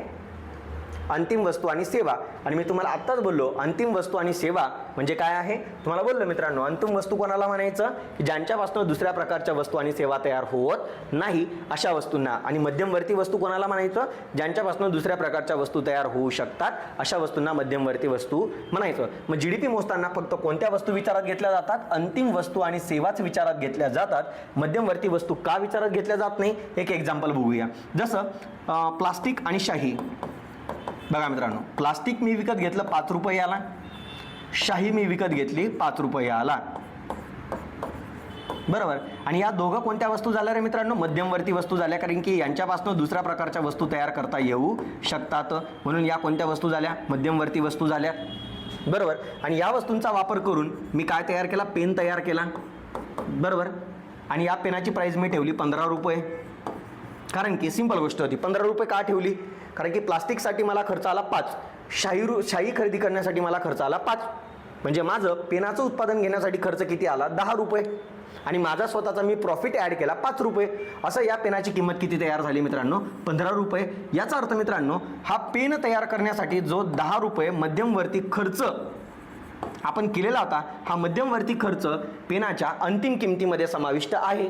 अंतिम वस्तू आणि सेवा. आणि मी तुम्हाला आत्ताच बोललो अंतिम वस्तू आणि सेवा म्हणजे काय आहे. तुम्हाला बोललो मित्रांनो, अंतिम वस्तू कोणाला म्हणायचं, की ज्यांच्यापासून दुसऱ्या प्रकारच्या वस्तू आणि सेवा तयार होत नाही अशा वस्तूंना. आणि मध्यमवर्ती वस्तू कोणाला म्हणायचं, ज्यांच्यापासून दुसऱ्या प्रकारच्या वस्तू तयार होऊ शकतात अशा वस्तूंना मध्यमवर्ती वस्तू म्हणायचं. मग GDP मोजताना फक्त कोणत्या वस्तू विचारात घेतल्या जातात, अंतिम वस्तू आणि सेवाच विचारात घेतल्या जातात. मध्यमवर्ती वस्तू का विचारात घेतल्या जात नाही, एक एक्झाम्पल बघूया. जसं प्लास्टिक आणि शाही. बघा मित्रांनो, प्लास्टिक मी विकत घेतलं 5 रुपयाला, शाही मी विकत घेतली 5 रुपयाला. बरोबर, आणि या दोघं कोणत्या वस्तू झाल्या रे मित्रांनो, मध्यमवर्ती वस्तू झाल्या, कारण की यांच्यापासून दुसऱ्या प्रकारच्या वस्तू तयार करता येऊ शकतात. म्हणून या कोणत्या वस्तू झाल्या, मध्यमवर्ती वस्तू झाल्या. बरोबर, आणि या वस्तूंचा वापर करून मी काय तयार केला, पेन तयार केला. बरोबर, आणि या पेनाची प्राइस मी ठेवली 15 रुपये, कारण की सिंपल गोष्ट होती. 15 रुपये का ठेवली, कारण की प्लास्टिकसाठी मला खर्च आला 5, शाही खरेदी करण्यासाठी मला खर्च आला 5, म्हणजे माझं पेनाचं उत्पादन घेण्यासाठी खर्च किती आला, 10 रुपये, आणि माझा स्वतःचा मी प्रॉफिट ॲड केला 5 रुपये. असं या पेनाची किंमत किती तयार झाली मित्रांनो, 15 रुपये. याचा अर्थ मित्रांनो, हा पेन तयार करण्यासाठी जो 10 रुपये मध्यमवर्ती खर्च आपण केलेला होता, हा मध्यमवर्ती खर्च पेनाच्या अंतिम किमतीमध्ये समाविष्ट आहे.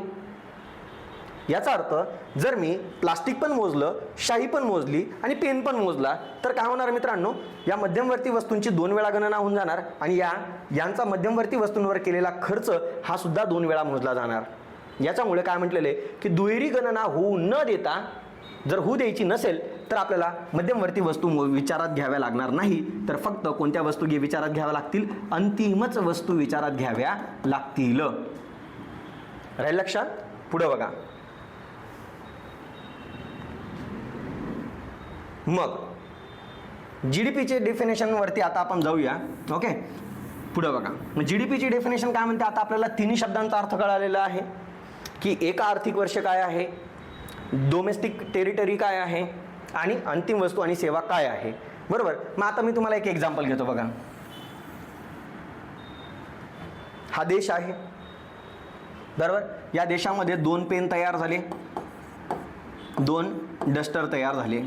याचा अर्थ जर मी प्लास्टिक पण मोजलं, शाही पण मोजली आणि पेन पण मोजला तर काय होणार मित्रांनो, या मध्यमवर्ती वस्तूंची 2 वेळा गणना होऊन जाणार आणि यांचा मध्यमवर्ती वस्तूंवर केलेला खर्च हा सुद्धा 2 वेळा मोजला जाणार. याच्यामुळे काय म्हटलेले की दुहेरी गणना होऊ न देता, जर होऊ द्यायची नसेल तर आपल्याला मध्यमवर्ती वस्तू विचारात घ्याव्या लागणार नाही, तर फक्त कोणत्या वस्तू विचारात घ्याव्या लागतील, अंतिमच वस्तू विचारात घ्याव्या लागतील. राहील लक्षात. पुढे बघा, मग GDPचे डेफिनेशनवरती आता आपण जाऊया. ओके, पुढे बघा, मग GDPची डेफिनेशन काय म्हणते, आता आपल्याला 3 शब्दांचा अर्थ कळालेला आहे की एका आर्थिक वर्ष काय आहे, डोमेस्टिक टेरिटरी काय आहे आणि अंतिम वस्तू आणि सेवा काय आहे. बरोबर, मग आता मी तुम्हाला एक एक्झाम्पल घेतो. बघा, हा देश आहे. बरोबर, या देशामध्ये 2 पेन तयार झाले, 2 डस्टर तयार झाले.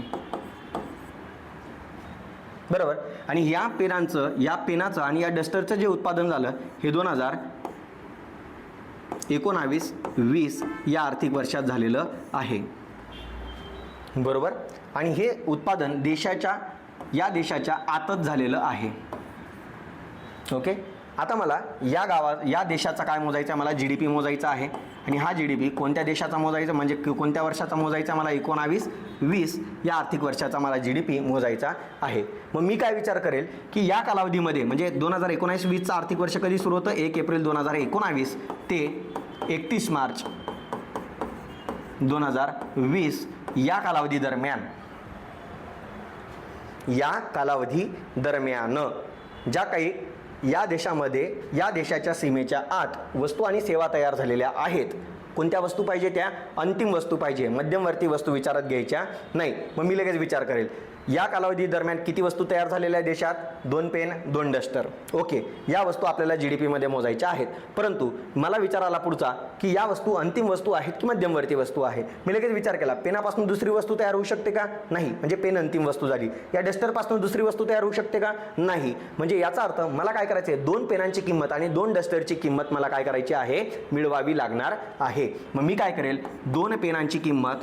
बरोबर, आणि या पेनाचं आणि या डस्टरचं जे उत्पादन झालं हे 2019-20 या आर्थिक वर्षात झालेलं आहे. बरोबर, आणि हे उत्पादन या देशाच्या आतच झालेलं आहे. ओके, आता मला या देशाचा काय मोजायचा, मला GDP मोजायचा आहे आणि हा GDP कोणत्या देशाचा मोजायचा, म्हणजे कोणत्या वर्षाचा मोजायचा, मला 19-20 या आर्थिक वर्षाचा मला GDP मोजायचा आहे. मग मी काय विचार करेल की या कालावधीमध्ये, म्हणजे 2019-20चं आर्थिक वर्ष कधी सुरू होतं, 1 एप्रिल 2019 ते 31 मार्च 2020 या कालावधी दरम्यान ज्या काही या देशाच्या सीमेच्या आत वस्तू आणि सेवा तयार झालेल्या आहेत, कोणत्या वस्तू पाहिजे, त्या अंतिम वस्तू पाहिजे, मध्यमवर्ती वस्तू विचारात घ्यायच्या नाही. मग मी लगेच विचार करेल या कालावधी दरम्यान किती वस्तू तयार झालेल्या आहेत देशात? 2 पेन 2 डस्टर. ओके, या वस्तू आपल्याला GDP मध्ये मोजायच्या आहेत. परंतु मला विचार आला पुढचा की या वस्तू अंतिम वस्तू आहेत की मध्यमवर्ती वस्तू आहेत. मी लगेच विचार केला, पेनापासून दुसरी वस्तू तयार होऊ शकते का? नाही, म्हणजे पेन अंतिम वस्तू झाली. या डस्टरपासून दुसरी वस्तू तयार होऊ शकते का? नाही. म्हणजे याचा अर्थ मला काय करायचे, 2 पेनांची किंमत आणि 2 डस्टरची किंमत मला काय करायची आहे, मिळवावी लागणार आहे. मग मी काय करेल, 2 पेनांची किंमत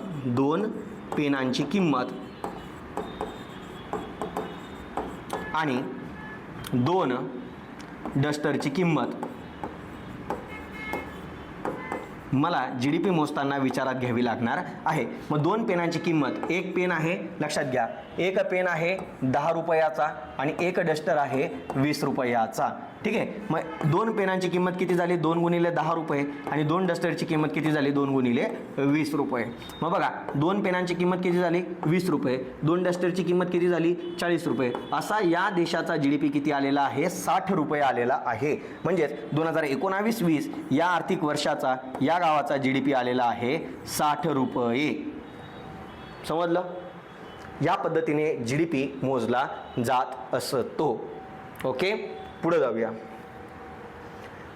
आणि 2 डस्टरची किंमत मला GDP मोजताना विचारात घ्यावी लागणार आहे. मग 2 पेनांची किंमत, एक पेन आहे, लक्षात घ्या, एक पेन आहे 10 रुपयाचा आणि एक डस्टर आहे 20 रुपयाचा. ठीक आहे. मग 2 पेनांची किंमत किती झाली, 2 गुणिले 10 रुपये आणि 2 डस्टरची किंमत किती झाली, 2 गुणिले 20 रुपये. मग बघा, 2 पेनांची किंमत किती झाली, 20 रुपये, 2 डस्टरची किंमत किती झाली, 40 रुपये. असा या देशाचा GDP किती आलेला आहे, 60 रुपये आलेला आहे. म्हणजेच 2019-20 या आर्थिक वर्षाचा या गावाचा GDP आलेला आहे 60 रुपये. समजलं? या पद्धतीने GDP मोजला जात असतो. ओके, पुढे जाऊया.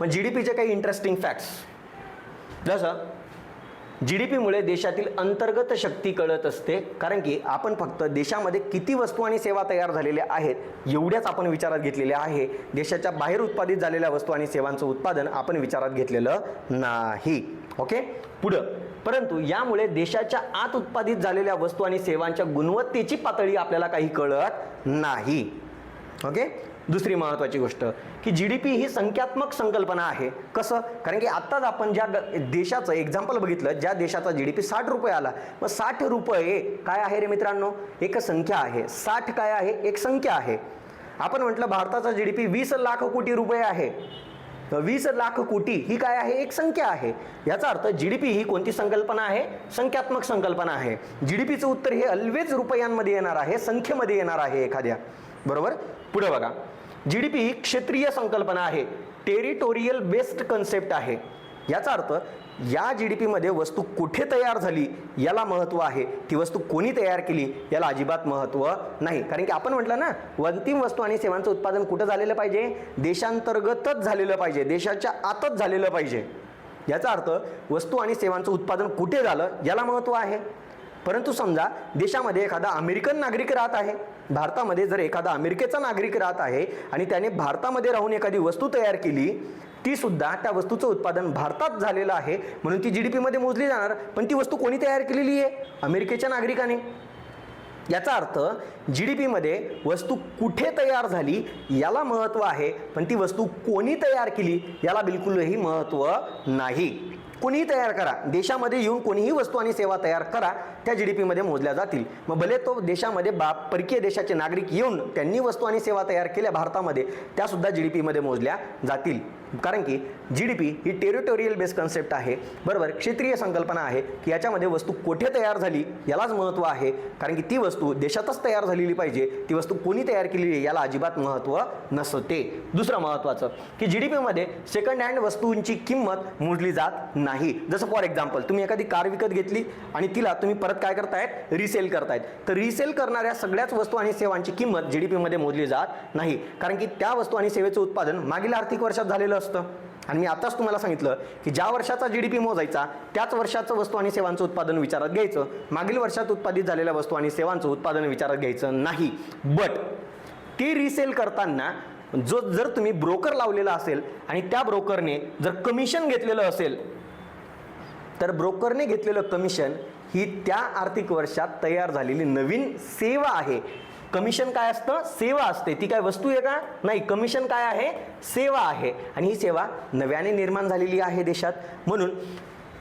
मग GDPचे काही इंटरेस्टिंग फॅक्ट्स, जसं GDP मुळे देशातील अंतर्गत शक्ती कळत असते. कारण की आपण फक्त देशामध्ये किती वस्तू आणि सेवा तयार झालेल्या आहेत एवढ्याच आपण विचारात घेतलेल्या आहे. देशाच्या बाहेर उत्पादित झालेल्या वस्तू आणि सेवांचं उत्पादन आपण विचारात घेतलेलं नाही. ओके, पुढं. परंतु यामुळे देशाच्या आत उत्पादित झालेल्या वस्तू आणि सेवांच्या गुणवत्तेची पातळी आपल्याला काही कळत नाही. ओके, दुसरी महत्त्वाची गोष्ट की GDP ही संख्यात्मक संकल्पना आहे. कसं? कारण की आत्ताच आपण ज्या देशाचं एक्झाम्पल बघितलं, ज्या देशाचा GDP 60 रुपये आला, मग 60 रुपये काय आहे रे मित्रांनो, एक संख्या आहे. 60 काय आहे, एक संख्या आहे. आपण म्हटलं भारताचा GDP 20 लाख कोटी रुपये आहे, 20 लाख कोटी ही काय आहे, एक संख्या आहे. याचा अर्थ GDP ही कोणती संकल्पना आहे, संख्यात्मक संकल्पना आहे. GDPचं उत्तर हे ऑलवेज रुपयांमध्ये येणार आहे, संख्येमध्ये येणार आहे एखाद्या. बरोबर? पुढे बघा, GDP ही क्षेत्रीय संकल्पना आहे, टेरिटोरियल बेस्ड कन्सेप्ट आहे. याचा अर्थ या GDP मध्ये वस्तू कुठे तयार झाली याला महत्त्व आहे, ती वस्तू कोणी तयार केली याला अजिबात महत्त्व नाही. कारण की आपण म्हटलं ना, अंतिम वस्तू आणि सेवांचं उत्पादन कुठं झालेलं पाहिजे, देशांतर्गतच झालेलं पाहिजे, देशाच्या आतच झालेलं पाहिजे. याचा अर्थ वस्तू आणि सेवांचं उत्पादन कुठे झालं याला महत्त्व आहे. परंतु समजा देशामध्ये एखादा अमेरिकन नागरिक राहत आहे, भारतामध्ये जर एखादा अमेरिकेचा नागरिक राहत आहे आणि त्याने भारतामध्ये राहून एखादी वस्तू तयार केली, ती सुद्धा त्या वस्तूचं उत्पादन भारतात झालेलं आहे म्हणून ती GDP मध्ये मोजली जाणार. पण ती वस्तू कोणी तयार केलेली आहे, अमेरिकेच्या नागरिकाने. याचा अर्थ GDP मध्ये वस्तू कुठे तयार झाली याला महत्त्व आहे, पण ती वस्तू कोणी तयार केली याला बिलकुलही महत्त्व नाही. कोणीही तयार करा, देशामध्ये येऊन कोणीही वस्तू आणि सेवा तयार करा, त्या GDP मध्ये मोजल्या जातील. मग भले तो देशामध्ये परकीय देशाचे नागरिक येऊन त्यांनी वस्तू आणि सेवा तयार केल्या भारतामध्ये, त्या सुद्धा GDP मध्ये मोजल्या जातील. कारण की GDP ही टेरिटोरियल बेस्ड कन्सेप्ट आहे. बरोबर, क्षेत्रीय संकल्पना आहे की याच्यामध्ये वस्तू कुठे तयार झाली यालाच महत्त्व आहे. कारण की ती वस्तू देशातच तयार झालेली पाहिजे, ती वस्तू कोणी तयार केली याला अजिबात महत्त्व नसते. दुसरं महत्त्वाचं की GDP मध्ये सेकंड हँड वस्तूंची किंमत मोजली जात नाही. जसं फॉर एक्झाम्पल, तुम्ही एखादी कार विकत घेतली आणि तिला तुम्ही परत काय करतायत, रिसेल करतायत. तर रिसेल करणाऱ्या सगळ्याच वस्तू आणि सेवांची किंमत GDP मध्ये मोजली जात नाही. कारण की त्या वस्तू आणि सेवेचं उत्पादन मागील आर्थिक वर्षात झालेलं असतं. आणि मी आताच तुम्हाला सांगितलं की ज्या वर्षाचा GDP मोजायचा त्याच वर्षाचं वस्तू आणि सेवांचं उत्पादन विचारात घ्यायचं, मागील वर्षात उत्पादित झालेल्या वस्तू आणि सेवांचं उत्पादन विचारात घ्यायचं नाही. बट ते रिसेल करताना जर तुम्ही ब्रोकर लावलेला असेल आणि त्या ब्रोकरने जर कमिशन घेतलेलं असेल, तर ब्रोकरने घेतलेलं कमिशन ही त्या आर्थिक वर्षात तयार झालेली नवीन सेवा आहे. कमिशन काय असतं, सेवा असते. ती काय वस्तू आहे का, नाही. कमिशन काय आहे, सेवा आहे. आणि ही सेवा नव्याने निर्माण झालेली आहे देशात. म्हणून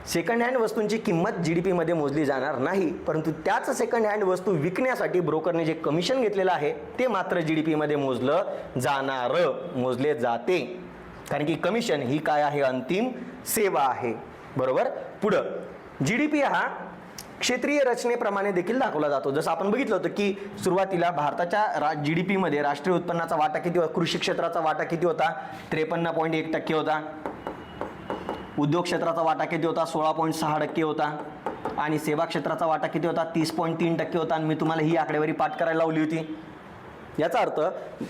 सेकंड हँड वस्तूंची किंमत GDP मध्ये मोजली जाणार नाही. परंतु त्याच सेकंड हँड वस्तू विकण्यासाठी ब्रोकरने जे कमिशन घेतलेलं आहे ते मात्र GDP मध्ये मोजले जाते. कारण की कमिशन ही काय आहे, अंतिम सेवा आहे. बरोबर. पुढं GDP हा क्षेत्रीय रचनेप्रमाणे देखील दाखवला जातो. जसं आपण बघितलं होतं की सुरुवातीला भारताच्या GDP मध्ये राष्ट्रीय उत्पन्नाचा वाटा किती होता, कृषी क्षेत्राचा वाटा किती होता, 53.1% होता. उद्योग क्षेत्राचा वाटा किती होता, 16.6% होता. आणि सेवा क्षेत्राचा वाटा किती होता? 30.3% होता. आणि मी तुम्हाला ही आकडेवारी पाठ करायला लावली होती. याचा अर्थ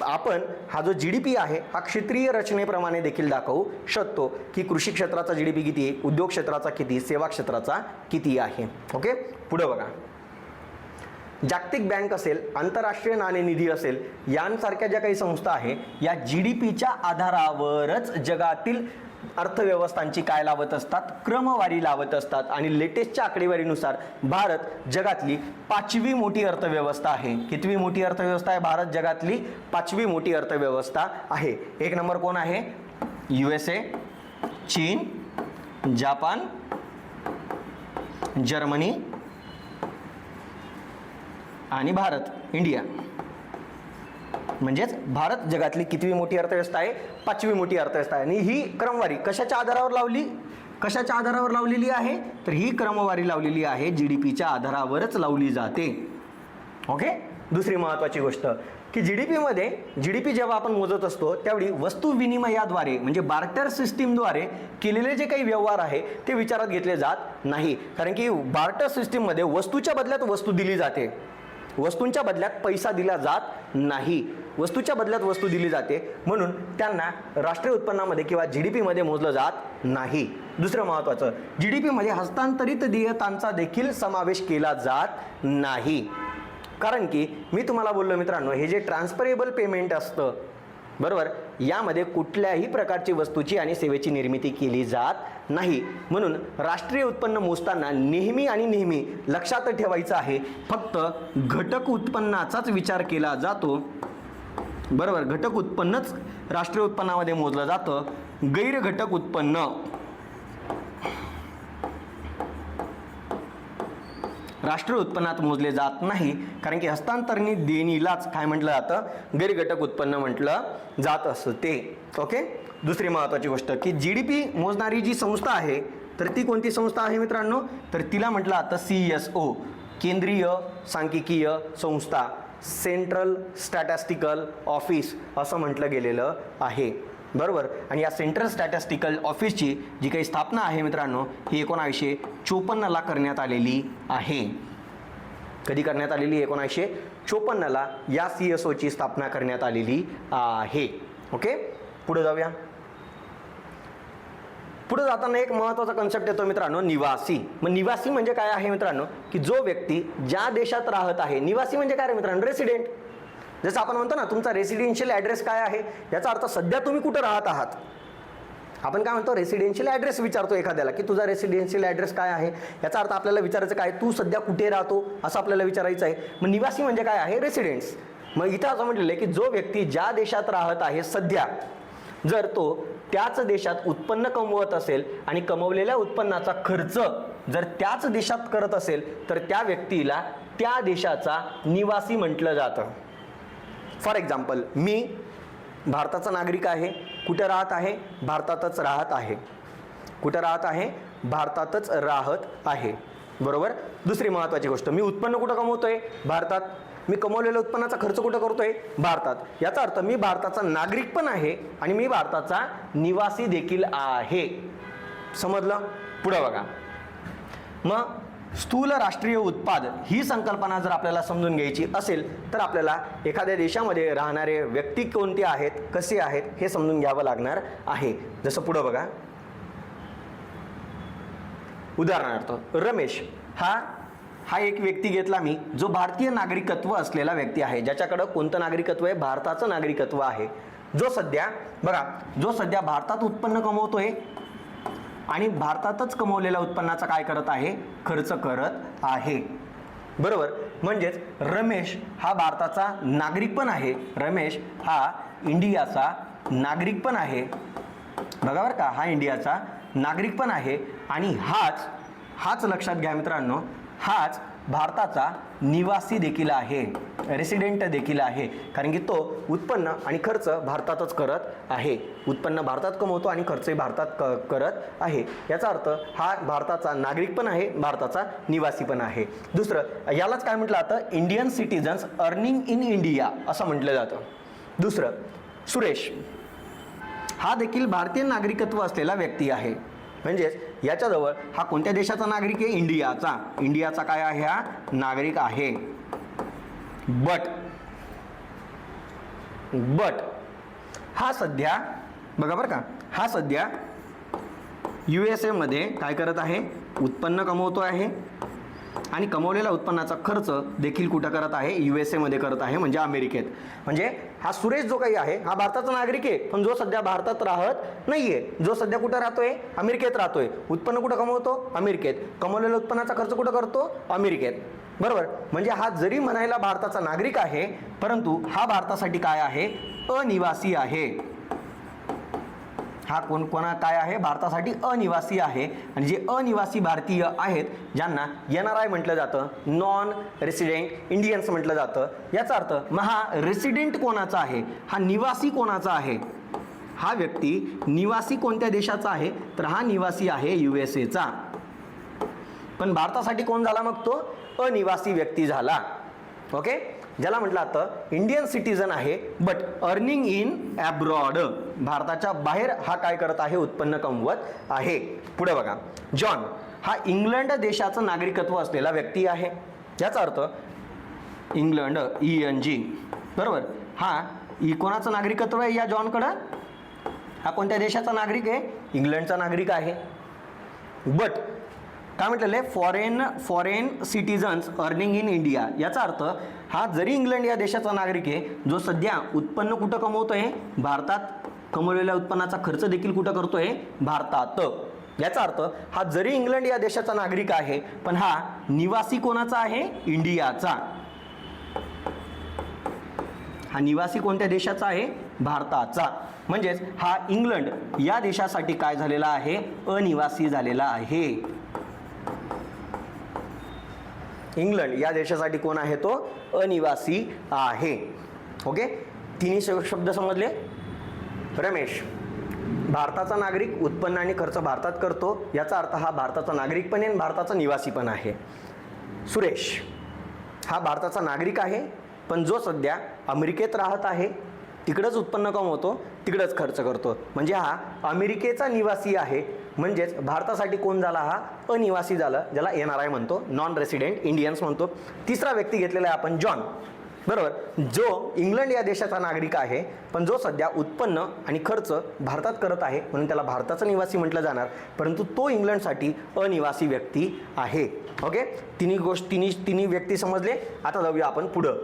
आपण हा जो GDP आहे हा क्षेत्रीय रचनेप्रमाणे देखील दाखवू शकतो की कृषी क्षेत्राचा GDP किती आहे, उद्योग क्षेत्राचा किती, सेवा क्षेत्राचा किती आहे. ओके, पुढे बघा. जागतिक बँक असेल, आंतरराष्ट्रीय नाणेनिधी असेल, यांसारख्या ज्या काही संस्था आहे या GDPच्या आधारावरच जगातील अर्थव्यवस्थांची काय लावत असतात? क्रमवारी लावत असतात. आणि लेटेस्टच्या आकडेवारीनुसार भारत जगातली 5वी मोठी अर्थव्यवस्था आहे. कितवी मोठी अर्थव्यवस्था आहे? भारत जगातली 5वी मोठी अर्थव्यवस्था आहे. एक नंबर कोण आहे? USA, चीन, जापान, जर्मनी आणि भारत, इंडिया. म्हणजेच भारत जगातली कितवी मोठी अर्थव्यवस्था आहे? 5वी मोठी अर्थव्यवस्था आहे. आणि ही क्रमवारी कशाच्या आधारावर लावली? कशाच्या आधारावर लावलेली आहे? तर ही क्रमवारी लावलेली आहे GDPच्या आधारावरच लावली जाते. ओके. दुसरी महत्त्वाची गोष्ट की GDP जेव्हा आपण मोजत असतो त्यावेळी वस्तू विनिमयाद्वारे म्हणजे बार्टर सिस्टीमद्वारे केलेले जे काही व्यवहार आहे ते विचारात घेतले जात नाही. कारण की बार्टर सिस्टीममध्ये वस्तूच्या बदल्यात वस्तू दिली जाते, वस्तूंच्या बदल्यात पैसा दिला जात नाही. वस्तूच्या बदल्यात वस्तू दिली जाते म्हणून त्यांना राष्ट्रीय उत्पन्नामध्ये किंवा GDP मध्ये मोजलं जात नाही. दुसरं महत्त्वाचं, GDP मध्ये हस्तांतरित देयतांचा देखील समावेश केला जात नाही. कारण की मी तुम्हाला बोललो मित्रांनो, हे जे ट्रान्सफरेबल पेमेंट असतं बरोबर, यामध्ये कुठल्याही प्रकारची वस्तूची आणि सेवेची निर्मिती केली जात नाही. म्हणून राष्ट्रीय उत्पन्न मोजताना नेहमी लक्षात ठेवायचं आहे फक्त घटक उत्पन्नाचाच विचार केला जातो. बरोबर, घटक उत्पन्नच राष्ट्रीय उत्पन्नामध्ये मोजलं जातं. गैर घटक उत्पन्न राष्ट्रीय उत्पन्नात मोजले जात नाही. कारण की हस्तांतरणी देणीलाच काय म्हटलं जातं? गैर घटक उत्पन्न म्हटलं जात असतं ते. ओके. दुसरी महत्त्वाची गोष्ट की GDP मोजणारी जी संस्था आहे तर ती कोणती संस्था आहे मित्रांनो? तर तिला म्हटलं जातं CSO, केंद्रीय सांख्यिकीय संस्था, सेंट्रल स्टॅटिस्टिकल ऑफिस असं म्हटलं गेलेलं आहे. बरोबर. आणि या सेंट्रल स्टॅटिस्टिकल ऑफिसची जी काही स्थापना आहे मित्रांनो ही 1954ला करण्यात आलेली आहे. कधी करण्यात आलेली? 1954ला या CSOची स्थापना करण्यात आलेली आहे. ओके. पुढे जाऊया. पुढे जाताना एक महत्त्वाचा कन्सेप्ट येतो मित्रांनो, निवासी. मग निवासी म्हणजे काय आहे मित्रांनो? की जो व्यक्ती ज्या देशात राहत आहे. निवासी म्हणजे काय रे मित्रांनो? रेसिडेंट. जसं आपण म्हणतो ना तुमचा रेसिडेन्शियल ॲड्रेस काय आहे, याचा अर्थ सध्या तुम्ही कुठं राहत आहात. आपण काय म्हणतो? रेसिडेन्शियल ॲड्रेस विचारतो एखाद्याला की तुझा रेसिडेन्शियल ॲड्रेस काय आहे. याचा अर्थ आपल्याला विचारायचं काय, तू सध्या कुठे राहतो असं आपल्याला विचारायचं आहे. मग निवासी म्हणजे काय आहे? रेसिडेंट्स. मग इथं असं म्हटलेलं आहे की जो व्यक्ती ज्या देशात राहत आहे सध्या, जर तो त्याच देशात उत्पन्न कमवत असेल आणि कमवलेल्या उत्पन्नाचा खर्च जर त्याच देशात करत असेल तर त्या व्यक्तीला त्या देशाचा निवासी म्हटलं जातं. फॉर एक्झाम्पल, मी भारताचा नागरिक आहे. कुठे राहत आहे? भारतातच राहत आहे. कुठे राहत आहे? भारतातच राहत आहे. बरोबर. दुसरी महत्त्वाची गोष्ट, मी उत्पन्न कुठं कमवतोय? भारतात. मी कमवलेल्या उत्पन्नाचा खर्च कुठं करतोय? भारतात. याचा अर्थ मी भारताचा नागरिक पण आहे आणि मी भारताचा निवासी देखील आहे. समजलं? पुढे बघा. मग स्थूल राष्ट्रीय उत्पाद ही संकल्पना जर आपल्याला समजून घ्यायची असेल तर आपल्याला एखाद्या देशामध्ये राहणारे व्यक्ती कोणते आहेत, कसे आहेत हे समजून घ्यावं लागणार आहे. जसं पुढे बघा. उदाहरणार्थ रमेश हा एक व्यक्ती घेतला मी जो भारतीय नागरिकत्व असलेला व्यक्ती आहे, ज्याच्याकडे कोणतं नागरिकत्व आहे? भारताचं नागरिकत्व आहे. जो सध्या भारतात उत्पन्न कमवतोय आणि भारतातच कमवलेल्या उत्पन्नाचा काय करत आहे? खर्च करत आहे. बरोबर. म्हणजेच रमेश हा भारताचा नागरिक पण आहे. रमेश हा इंडियाचा नागरिक पण आहे. बघा बरं का, हा इंडियाचा नागरिक पण आहे आणि हाच लक्षात घ्या मित्रांनो, हाच भारताचा निवासी देखील आहे, रेसिडेंट देखील आहे. कारण की तो उत्पन्न आणि खर्च भारतातच करत आहे. उत्पन्न भारतात कमवतो आणि खर्चही भारतात करत आहे. याचा अर्थ हा भारताचा नागरिक पण आहे, भारताचा निवासी पण आहे. दुसरं, यालाच काय म्हटलं जातं? Indian citizens earning in India असं म्हटलं जातं. दुसरं, सुरेश हा देखील भारतीय नागरिकत्व असलेला व्यक्ती आहे. म्हणजेच याच्याजवळ हा कोणत्या देशाचा नागरिक आहे? इंडियाचा. इंडियाचा काय आहे? हा नागरिक आहे. बट हा सध्या बघा बरं का, हा सध्या USA मध्ये काय करत आहे? उत्पन्न कमवतो आहे आणि कमवलेल्या उत्पन्नाचा खर्च देखील कुठं करत आहे? USA मध्ये करत आहे, म्हणजे अमेरिकेत. म्हणजे हा सुरेश जो काही आहे हा भारताचा नागरिक आहे, पण जो सध्या भारतात राहत नाहीये, जो सध्या कुठं राहतोय? अमेरिकेत राहतोय. उत्पन्न कुठं कमवतो? अमेरिकेत. कमवलेल्या उत्पन्नाचा खर्च कुठं करतो? अमेरिकेत. बरोबर. म्हणजे हा जरी म्हणायला भारताचा नागरिक आहे, परंतु हा भारतासाठी काय आहे? अनिवासी आहे. हा कोणा काय आहे? भारतासाठी अनिवासी आहे. आणि जे अनिवासी भारतीय आहेत ज्यांना NRI म्हटलं जातं, नॉन रेसिडेंट इंडियन्स म्हटलं जातं. याचा अर्थ मग हा रेसिडेंट कोणाचा आहे? हा निवासी कोणाचा आहे? हा व्यक्ती निवासी कोणत्या देशाचा आहे? तर हा निवासी आहे USA चा. पण भारतासाठी कोण झाला मग? तो अनिवासी व्यक्ती झाला. ओके. ज्याला म्हटलं जातं इंडियन सिटीजन आहे बट अर्निंग इन अब्रॉड. भारताच्या बाहेर हा काय करत आहे? उत्पन्न कमवत आहे. पुढे बघा, जॉन हा इंग्लंड देशाचं नागरिकत्व असलेला व्यक्ती आहे. याचा अर्थ इंग्लंड ENG. बरोबर. हा कोणाचं नागरिकत्व आहे या जॉनकडं? हा कोणत्या देशाचा नागरिक आहे? इंग्लंडचा नागरिक आहे. बट काय म्हटलेलं आहे? Foreign citizens earning in India. याचा अर्थ हा जरी इंग्लंड या देशाचा नागरिक आहे, जो सध्या उत्पन्न कुठं कमवतोय? भारतात. कमवलेल्या उत्पन्नाचा खर्च देखील कुठं करतोय? भारतात. याचा अर्थ हा जरी इंग्लंड या देशाचा नागरिक आहे, पण हा निवासी कोणाचा आहे? इंडियाचा. हा निवासी कोणत्या देशाचा आहे? भारताचा. म्हणजेच हा इंग्लंड या देशासाठी काय झालेला आहे? अनिवासी झालेला आहे. इंग्लंड या देशासाठी कोण आहे? तो अनिवासी आहे. ओके. तिन्ही शब्द समजले? रमेश भारताचा नागरिक, उत्पन्न आणि खर्च भारतात करतो. याचा अर्थ हा भारताचा नागरिक पण आहे आणि भारताचा निवासी पण आहे. सुरेश हा भारताचा नागरिक आहे, पण जो सध्या अमेरिकेत राहत आहे, तिकडंच उत्पन्न कमवतो, तिकडंच खर्च करतो. म्हणजे हा अमेरिकेचा निवासी आहे. म्हणजेच भारतासाठी कोण झाला? हा अनिवासी झाला, ज्याला NRI म्हणतो, नॉन रेसिडेंट इंडियन्स म्हणतो. तिसरा व्यक्ती घेतलेला आहे आपण जॉन. बरोबर. जो इंग्लंड या देशाचा नागरिक आहे, पण जो सध्या उत्पन्न आणि खर्च भारतात करत आहे, म्हणून त्याला भारताचा निवासी म्हटलं जाणार. परंतु तो इंग्लंडसाठी अनिवासी व्यक्ती आहे. ओके. तिन्ही व्यक्ती समजले. आता जाऊया आपण पुढं.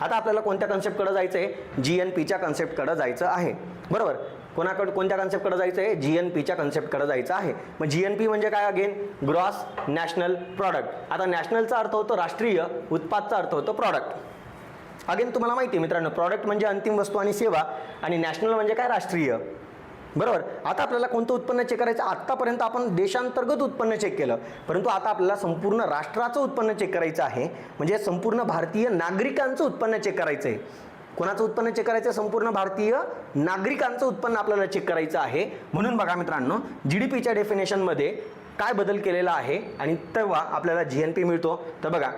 आता आपल्याला कोणत्या कन्सेप्टकडे जायचं आहे? GNPच्या कन्सेप्टकडे जायचं आहे. बरोबर. कोणत्या कन्सेप्टकडे जायचं आहे? GNPच्या कन्सेप्टकडे जायचं आहे. मग GNP म्हणजे काय? Again gross national product. आता नॅशनलचा अर्थ होतो राष्ट्रीय, उत्पादचा अर्थ होतो प्रॉडक्ट. अगेन तुम्हाला माहिती आहे मित्रांनो, प्रॉडक्ट म्हणजे अंतिम वस्तू आणि सेवा, आणि नॅशनल म्हणजे काय? राष्ट्रीय. बरोबर. आता आपल्याला कोणतं उत्पन्न चेक करायचं? आतापर्यंत आपण देशांतर्गत उत्पन्न चेक केलं, परंतु आता आपल्याला संपूर्ण राष्ट्राचं उत्पन्न चेक करायचं आहे. म्हणजे संपूर्ण भारतीय नागरिकांचं उत्पन्न चेक करायचं आहे. कोणाचं उत्पन्न चेक करायचं? संपूर्ण भारतीय नागरिकांचं उत्पन्न आपल्याला चेक करायचं आहे. म्हणून बघा मित्रांनो, GDPच्या डेफिनेशनमध्ये काय बदल केलेला आहे आणि तेव्हा आपल्याला GNP मिळतो. तर बघा,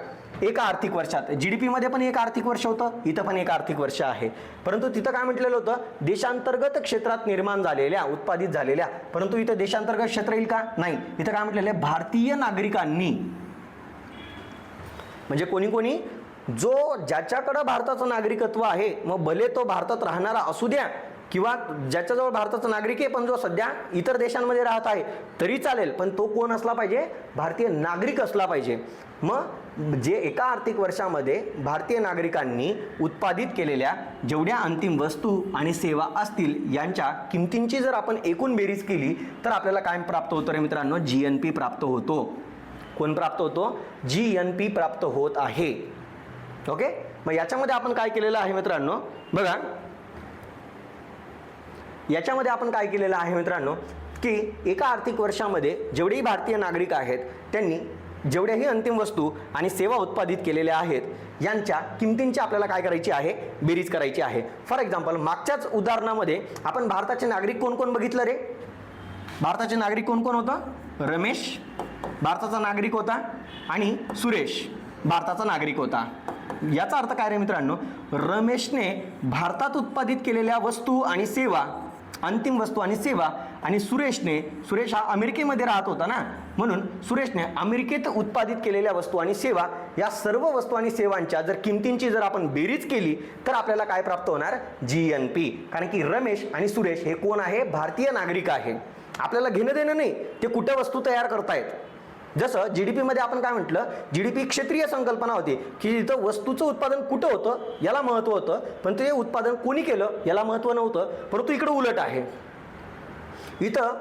एका आर्थिक वर्षात GDP मध्ये पण एक आर्थिक वर्ष होतं, इथं पण एक आर्थिक वर्ष आहे. परंतु तिथं काय म्हटलेलं होतं? देशांतर्गत क्षेत्रात निर्माण झालेल्या, उत्पादित झालेल्या. परंतु इथं देशांतर्गत क्षेत्र येईल का? नाही. इथं काय म्हटलेलं आहे? भारतीय नागरिकांनी. म्हणजे कोणी जो ज्याच्याकडे भारताचं नागरिकत्व आहे, मग भले तो भारतात राहणारा असू द्या किंवा ज्याच्याजवळ भारताचं नागरिक आहे पण जो सध्या इतर देशांमध्ये राहत आहे तरी चालेल, पण तो कोण असला पाहिजे? भारतीय नागरिक असला पाहिजे. मग जे एका आर्थिक वर्षामध्ये भारतीय नागरिकांनी उत्पादित केलेल्या जेवढ्या अंतिम वस्तू आणि सेवा असतील यांच्या किमतींची जर आपण एकूण बेरीज केली तर आपल्याला काय प्राप्त होतं रे मित्रांनो? GNP प्राप्त होतो. कोण प्राप्त होतो? GNP प्राप्त होत आहे. ओके. मग याच्यामध्ये आपण काय केलेलं आहे मित्रांनो? बघा, याच्यामध्ये आपण काय केलेलं आहे मित्रांनो की एका आर्थिक वर्षामध्ये जेवढेही भारतीय नागरिक आहेत त्यांनी जेवढ्याही अंतिम वस्तू आणि सेवा उत्पादित केलेल्या आहेत यांच्या किमतींची आपल्याला काय करायची आहे? बेरीज करायची आहे. फॉर एक्झाम्पल, मागच्याच उदाहरणामध्ये आपण भारताचे नागरिक कोण कोण बघितलं रे? भारताचे नागरिक कोण कोण होतं? रमेश भारताचा नागरिक होता आणि सुरेश भारताचा नागरिक होता. याचा अर्थ काय रे मित्रांनो? रमेशने भारतात उत्पादित केलेल्या वस्तू आणि सेवा अंतिम वस्तू आणि सेवा, आणि सुरेश हा अमेरिकेमध्ये राहत होता ना, म्हणून सुरेशने अमेरिकेत उत्पादित केलेल्या वस्तू आणि सेवा या सर्व वस्तू आणि सेवांच्या जर किमतींची जर आपण बेरीज केली तर आपल्याला काय प्राप्त होणार? GNP. कारण की रमेश आणि सुरेश हे कोण आहे? भारतीय नागरिक आहे. आपल्याला घेणं देणं नाही ते कुठे वस्तू तयार करतायत. जसं GDP मध्ये आपण काय म्हटलं, GDP क्षेत्रीय संकल्पना होती की इथं वस्तूचं उत्पादन कुठं होतं याला महत्त्व होतं, पण ते उत्पादन कोणी केलं याला महत्त्व नव्हतं. परंतु इकडे उलट आहे, इथं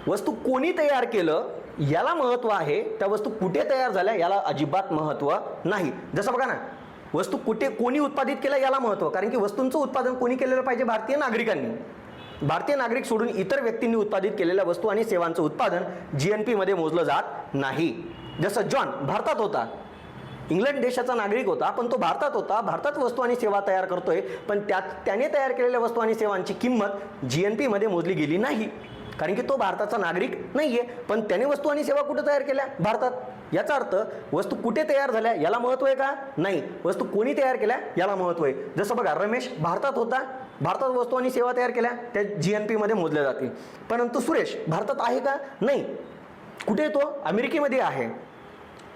वस्तू कोणी तयार केलं याला महत्त्व आहे, त्या वस्तू कुठे तयार झाल्या याला अजिबात महत्त्व नाही. जसं बघा ना, वस्तू कुठे कोणी उत्पादित केलं याला महत्त्व, कारण की वस्तूंचं उत्पादन कोणी केलेलं पाहिजे? भारतीय नागरिकांनी. भारतीय नागरिक सोडून इतर व्यक्तींनी उत्पादित केलेल्या वस्तू आणि सेवांचं उत्पादन GNP मध्ये मोजलं जात नाही. जसं जॉन भारतात होता, इंग्लंड देशाचा नागरिक होता, पण तो भारतात होता, भारतात वस्तू आणि सेवा तयार करतोय, पण त्याने तयार केलेल्या वस्तू आणि सेवांची किंमत GNP मध्ये मोजली गेली नाही, कारण की तो भारताचा नागरिक नाहीये. पण त्याने वस्तू आणि सेवा कुठे तयार केल्या? भारतात. याचा अर्थ वस्तू कुठे तयार झाल्या याला महत्त्व आहे का? नाही. वस्तू कोणी तयार केल्या याला महत्त्व आहे. जसं बघा, रमेश भारतात होता, भारतात वस्तू आणि सेवा तयार केल्या, त्या GNP मध्ये मोजल्या जातील. परंतु सुरेश भारतात आहे का? नाही. कुठे तो? अमेरिकेमध्ये आहे.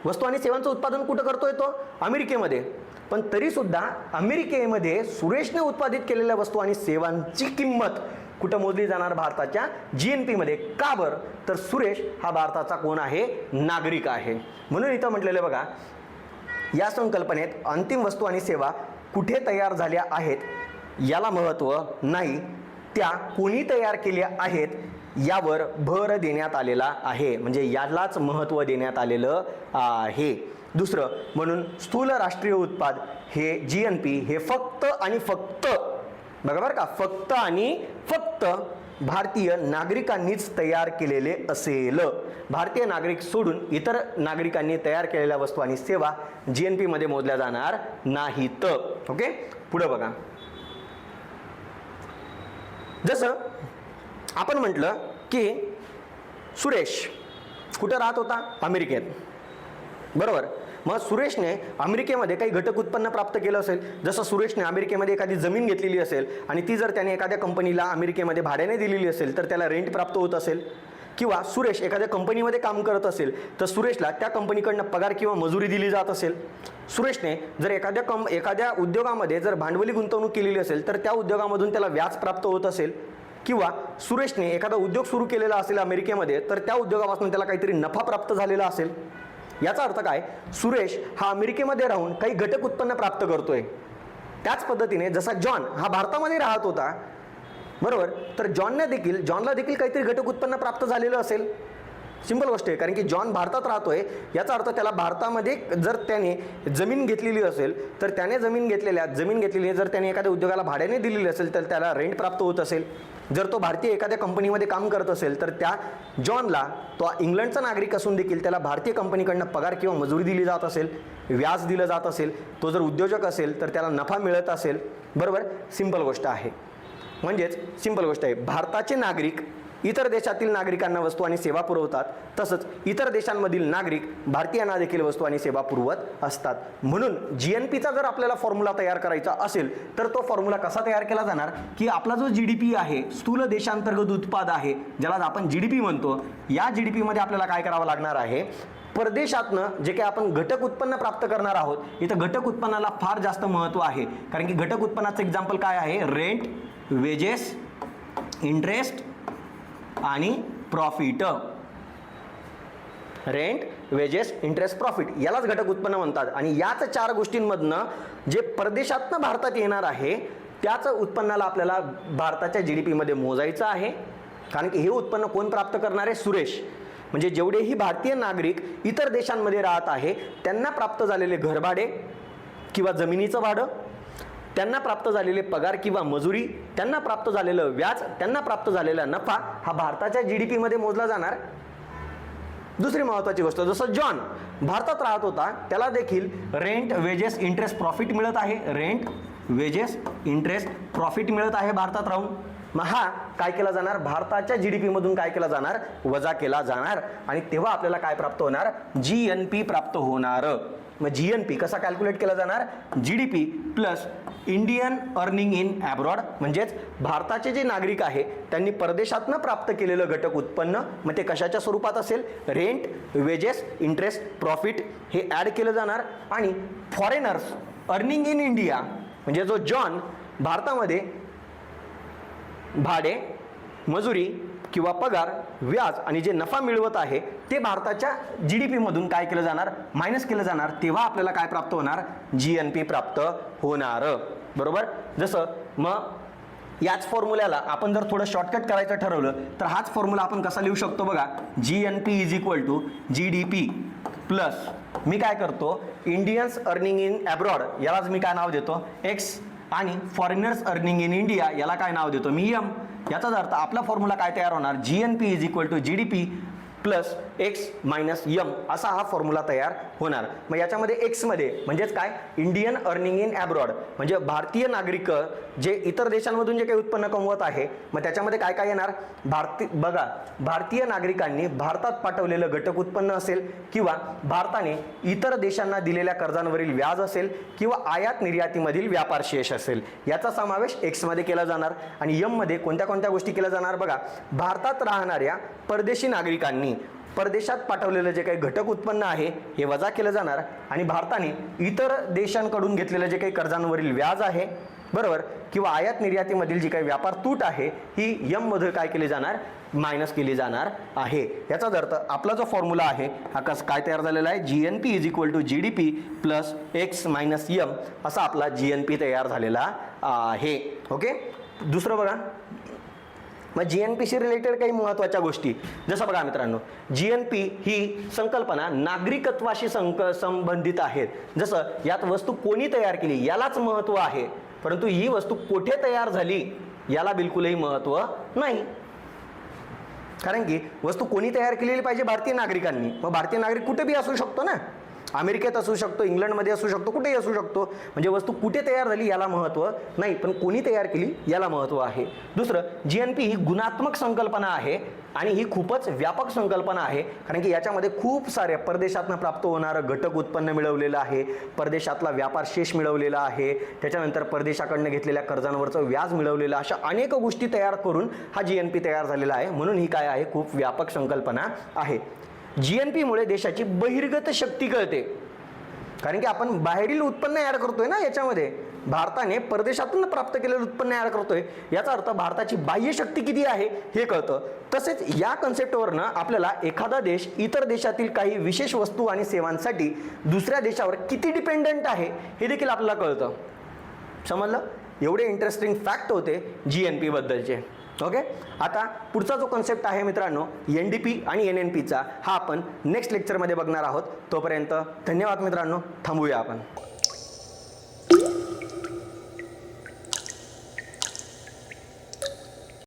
वस्तू आणि सेवांचं उत्पादन कुठं करतोय तो? अमेरिकेमध्ये. पण तरी सुद्धा अमेरिकेमध्ये सुरेशने उत्पादित केलेल्या वस्तू आणि सेवांची किंमत कुठं मोजली जाणार? भारताच्या GNP मध्ये. का बरं? तर सुरेश हा भारताचा कोण आहे? नागरिक आहे. म्हणून इथं म्हटलेलं बघा, या संकल्पनेत अंतिम वस्तू आणि सेवा कुठे तयार झाल्या आहेत याला महत्त्व नाही, त्या कोणी तयार केल्या आहेत यावर भर देण्यात आलेला आहे. म्हणजे यालाच महत्त्व देण्यात आलेलं आहे. दुसरं, म्हणून स्थूल राष्ट्रीय उत्पाद हे GNP हे फक्त आणि फक्त, बघा बरं का, फक्त आणि फक्त भारतीय नागरिकांनीच तयार केलेले असेल. भारतीय नागरिक सोडून इतर नागरिकांनी तयार केलेल्या वस्तू आणि सेवा GNP मध्ये मोजल्या जाणार नाहीत. ओके, पुढे बघा. जसं आपण म्हटलं की सुरेश कुठं राहत होता? अमेरिकेत, बरोबर. मग सुरेशने अमेरिकेमध्ये काही घटक उत्पन्न प्राप्त केलं असेल. जसं सुरेशने अमेरिकेमध्ये एखादी जमीन घेतलेली असेल आणि ती जर त्याने एखाद्या कंपनीला अमेरिकेमध्ये भाड्याने दिलेली असेल तर त्याला रेंट प्राप्त होत असेल. किंवा सुरेश एखाद्या कंपनीमध्ये काम करत असेल तर सुरेशला त्या कंपनीकडनं पगार किंवा मजुरी दिली जात असेल. सुरेशने जर एखाद्या उद्योगामध्ये जर भांडवली गुंतवणूक केलेली असेल तर त्या उद्योगामधून त्याला व्याज प्राप्त होत असेल. किंवा सुरेशने एखादा उद्योग सुरू केलेला असेल अमेरिकेमध्ये तर त्या उद्योगापासून त्याला काहीतरी नफा प्राप्त झालेला असेल. याचा अर्थ काय? सुरेश हा अमेरिकेमध्ये राहून काही घटक उत्पन्न प्राप्त करतोय. त्याच पद्धतीने जसा जॉन हा भारतामध्ये राहत होता, बरोबर, तर जॉनला देखील काहीतरी घटक उत्पन्न प्राप्त झालेलं असेल. सिंपल गोष्ट आहे, कारण की जॉन भारतात राहतोय याचा अर्थ त्याला भारतामध्ये जर त्याने जमीन घेतलेली असेल तर त्याने जमीन घेतलेली जर त्याने एखाद्या उद्योगाला भाड्याने दिलेली असेल तर त्याला रेंट प्राप्त होत असेल. जर तो भारतीय एखाद्या कंपनीमध्ये काम करत असेल तर त्या जॉनला, तो इंग्लंडचा नागरिक असून देखील त्याला भारतीय कंपनीकडनं पगार किंवा मजुरी दिली जात असेल, व्याज दिलं जात असेल. तो जर उद्योजक असेल तर त्याला नफा मिळत असेल. बरोबर, सिंपल गोष्ट आहे. म्हणजेच सिंपल गोष्ट आहे, भारताचे नागरिक इतर देशातील नागरिकांना वस्तू आणि सेवा पुरवतात, तसंच इतर देशांमधील नागरिक भारतीयांना देखील वस्तू आणि सेवा पुरवत असतात. म्हणून GNPचा जर आपल्याला फॉर्म्युला तयार करायचा असेल तर तो फॉर्म्युला कसा तयार केला जाणार की आपला जो GDP आहे, स्थूल देशांतर्गत उत्पाद आहे, ज्याला आपण GDP म्हणतो, या GDP मध्ये आपल्याला काय करावं लागणार आहे? परदेशातनं जे काही आपण घटक उत्पन्न प्राप्त करणार आहोत, इथं घटक उत्पन्नाला फार जास्त महत्त्व आहे. कारण की घटक उत्पन्नाचं एक्झाम्पल काय आहे? रेंट, वेजेस, इंटरेस्ट आणि profit. Rent, wedges, interest, profit यालाच घटक उत्पन्न म्हणतात. आणि याच चार गोष्टींमधनं जे परदेशातनं भारतात येणार आहे त्याच उत्पन्नाला आपल्याला भारताच्या GDP मध्ये मोजायचं आहे. कारण की हे उत्पन्न कोण प्राप्त करणार आहे? सुरेश. म्हणजे जेवढेही भारतीय नागरिक इतर देशांमध्ये राहत आहे त्यांना प्राप्त झालेले घरभाडे किंवा जमिनीचं भाडं, त्यांना प्राप्त झालेले पगार किंवा मजुरी, त्यांना प्राप्त झालेलं व्याज, त्यांना प्राप्त झालेला नफा हा भारताच्या GDP मध्ये मोजला जाणार. दुसरी महत्त्वाची गोष्ट, जसं जॉन भारतात राहत होता त्याला देखील रेंट, वेजेस, इंटरेस्ट, प्रॉफिट मिळत आहे. रेंट, वेजेस, इंटरेस्ट, प्रॉफिट मिळत आहे भारतात राहून. मग हा काय केला जाणार? भारताच्या GDP मधून काय केला जाणार? वजा केला जाणार. आणि तेव्हा आपल्याला काय प्राप्त होणार? GNP प्राप्त होणार. मग GNP कसा कॅल्क्युलेट केला जाणार? GDP plus Indian earning in abroad, म्हणजेच भारताचे जे नागरिक आहे त्यांनी परदेशातनं प्राप्त केलेलं घटक उत्पन्न, मग ते कशाच्या स्वरूपात असेल, रेंट, वेजेस, इंटरेस्ट, प्रॉफिट हे ॲड केलं जाणार. आणि फॉरेनर्स अर्निंग इन इंडिया, म्हणजे जो जॉन भारतामध्ये भाडे, मजुरी किंवा पगार, व्याज आणि जे नफा मिळवत आहे ते भारताच्या GDP मधून काय केलं जाणार, मायनस केलं जाणार. तेव्हा आपल्याला काय प्राप्त होणार, GNP प्राप्त होणार. बरोबर. जसं मग याच फॉर्म्युल्याला आपण जर थोडं शॉर्टकट करायचं ठरवलं तर हाच फॉर्म्युला आपण कसा लिहू शकतो बघा, GNP is equal to GDP plus मी काय करतो, इंडियन्स अर्निंग इन ॲब्रॉड यालाच मी काय नाव देतो एक्स, आणि फॉरेनर्स अर्निंग इन इंडिया याला काय नाव देतो मी एम. याचाच अर्थ आपला फॉर्म्युला काय तयार होणार, GNP is equal to GDP plus X minus M असा हा फॉर्म्युला तयार होणार. मग याच्यामध्ये एक्स मध्ये म्हणजेच काय, इंडियन अर्निंग इन ॲब्रॉड, म्हणजे भारतीय नागरिक जे इतर देशांमधून जे काही उत्पन्न कमवत आहे, मग त्याच्यामध्ये काय काय येणार, भारतीय नागरिकांनी भारतात पाठवलेलं घटक उत्पन्न असेल, किंवा भारताने इतर देशांना दिलेल्या कर्जांवरील व्याज असेल, किंवा आयात निर्यातीमधील व्यापार शेष असेल, याचा समावेश एक्स मध्ये केला जाणार. आणि यम मध्ये कोणत्या कोणत्या गोष्टी केल्या जाणार बघा, भारतात राहणाऱ्या परदेशी नागरिकांनी परदेशात पाठवलेलं जे काही घटक उत्पन्न आहे हे वजा केलं जाणार, आणि भारताने इतर देशांकडून घेतलेलं जे काही कर्जांवरील व्याज आहे, बरोबर, किंवा आयात निर्यातीमधील जी काही व्यापार तूट आहे ही यम मध्ये काय केली जाणार, मायनस केली जाणार आहे. याचाच अर्थ आपला जो फॉर्म्युला आहे हा कसं काय तयार झालेला आहे, GNP is equal to GDP plus X minus M असा आपला GNP तयार झालेला आहे. ओके. दुसरं बघा, मग GNPशी रिलेटेड काही महत्त्वाच्या गोष्टी, जसं बघा मित्रांनो, GNP ही संकल्पना नागरिकत्वाशी संबंधित आहेत. जसं यात वस्तू कोणी तयार केली यालाच महत्त्व आहे, परंतु ही वस्तू कुठे तयार झाली याला बिलकुलही महत्त्व नाही. कारण की वस्तू कोणी तयार केलेली पाहिजे, भारतीय नागरिकांनी. मग भारतीय नागरिक कुठे बी असू शकतो ना, अमेरिकेत असू शकतो, इंग्लंडमध्ये असू शकतो, कुठेही असू शकतो. म्हणजे वस्तू कुठे तयार झाली याला महत्त्व नाही, पण कोणी तयार केली याला महत्त्व आहे. दुसरं, GNP ही गुणात्मक संकल्पना आहे आणि ही खूपच व्यापक संकल्पना आहे, कारण की याच्यामध्ये खूप साऱ्या परदेशातनं प्राप्त होणारं घटक उत्पन्न मिळवलेलं आहे, परदेशातला व्यापार शेष मिळवलेला आहे, त्याच्यानंतर परदेशाकडनं घेतलेल्या कर्जांवरचं व्याज मिळवलेलं, अशा अनेक गोष्टी तयार करून हा GNP तयार झालेला आहे. म्हणून ही काय आहे, खूप व्यापक संकल्पना आहे. GNP मुळे देशाची बहिर्गत शक्ती कळते, कारण की आपण बाहेरील उत्पन्न ऍड करतोय ना, याच्यामध्ये भारताने परदेशातून प्राप्त केलेलं उत्पन्न ऍड करतोय, याचा अर्थ भारताची बाह्य शक्ती किती आहे हे कळतं. तसेच या कन्सेप्टवरनं आपल्याला एखादा देश इतर देशातील काही विशेष वस्तू आणि सेवांसाठी दुसऱ्या देशावर किती डिपेंडंट आहे हे देखील आपल्याला कळतं. समजलं? एवढे इंटरेस्टिंग फॅक्ट होते GNP बद्दलचे. ओके. आता पुढचा जो कन्सेप्ट आहे मित्रांनो, NDP आणि NNPचा, हा आपण नेक्स्ट लेक्चरमध्ये बघणार आहोत. तोपर्यंत धन्यवाद मित्रांनो, थांबूया आपण.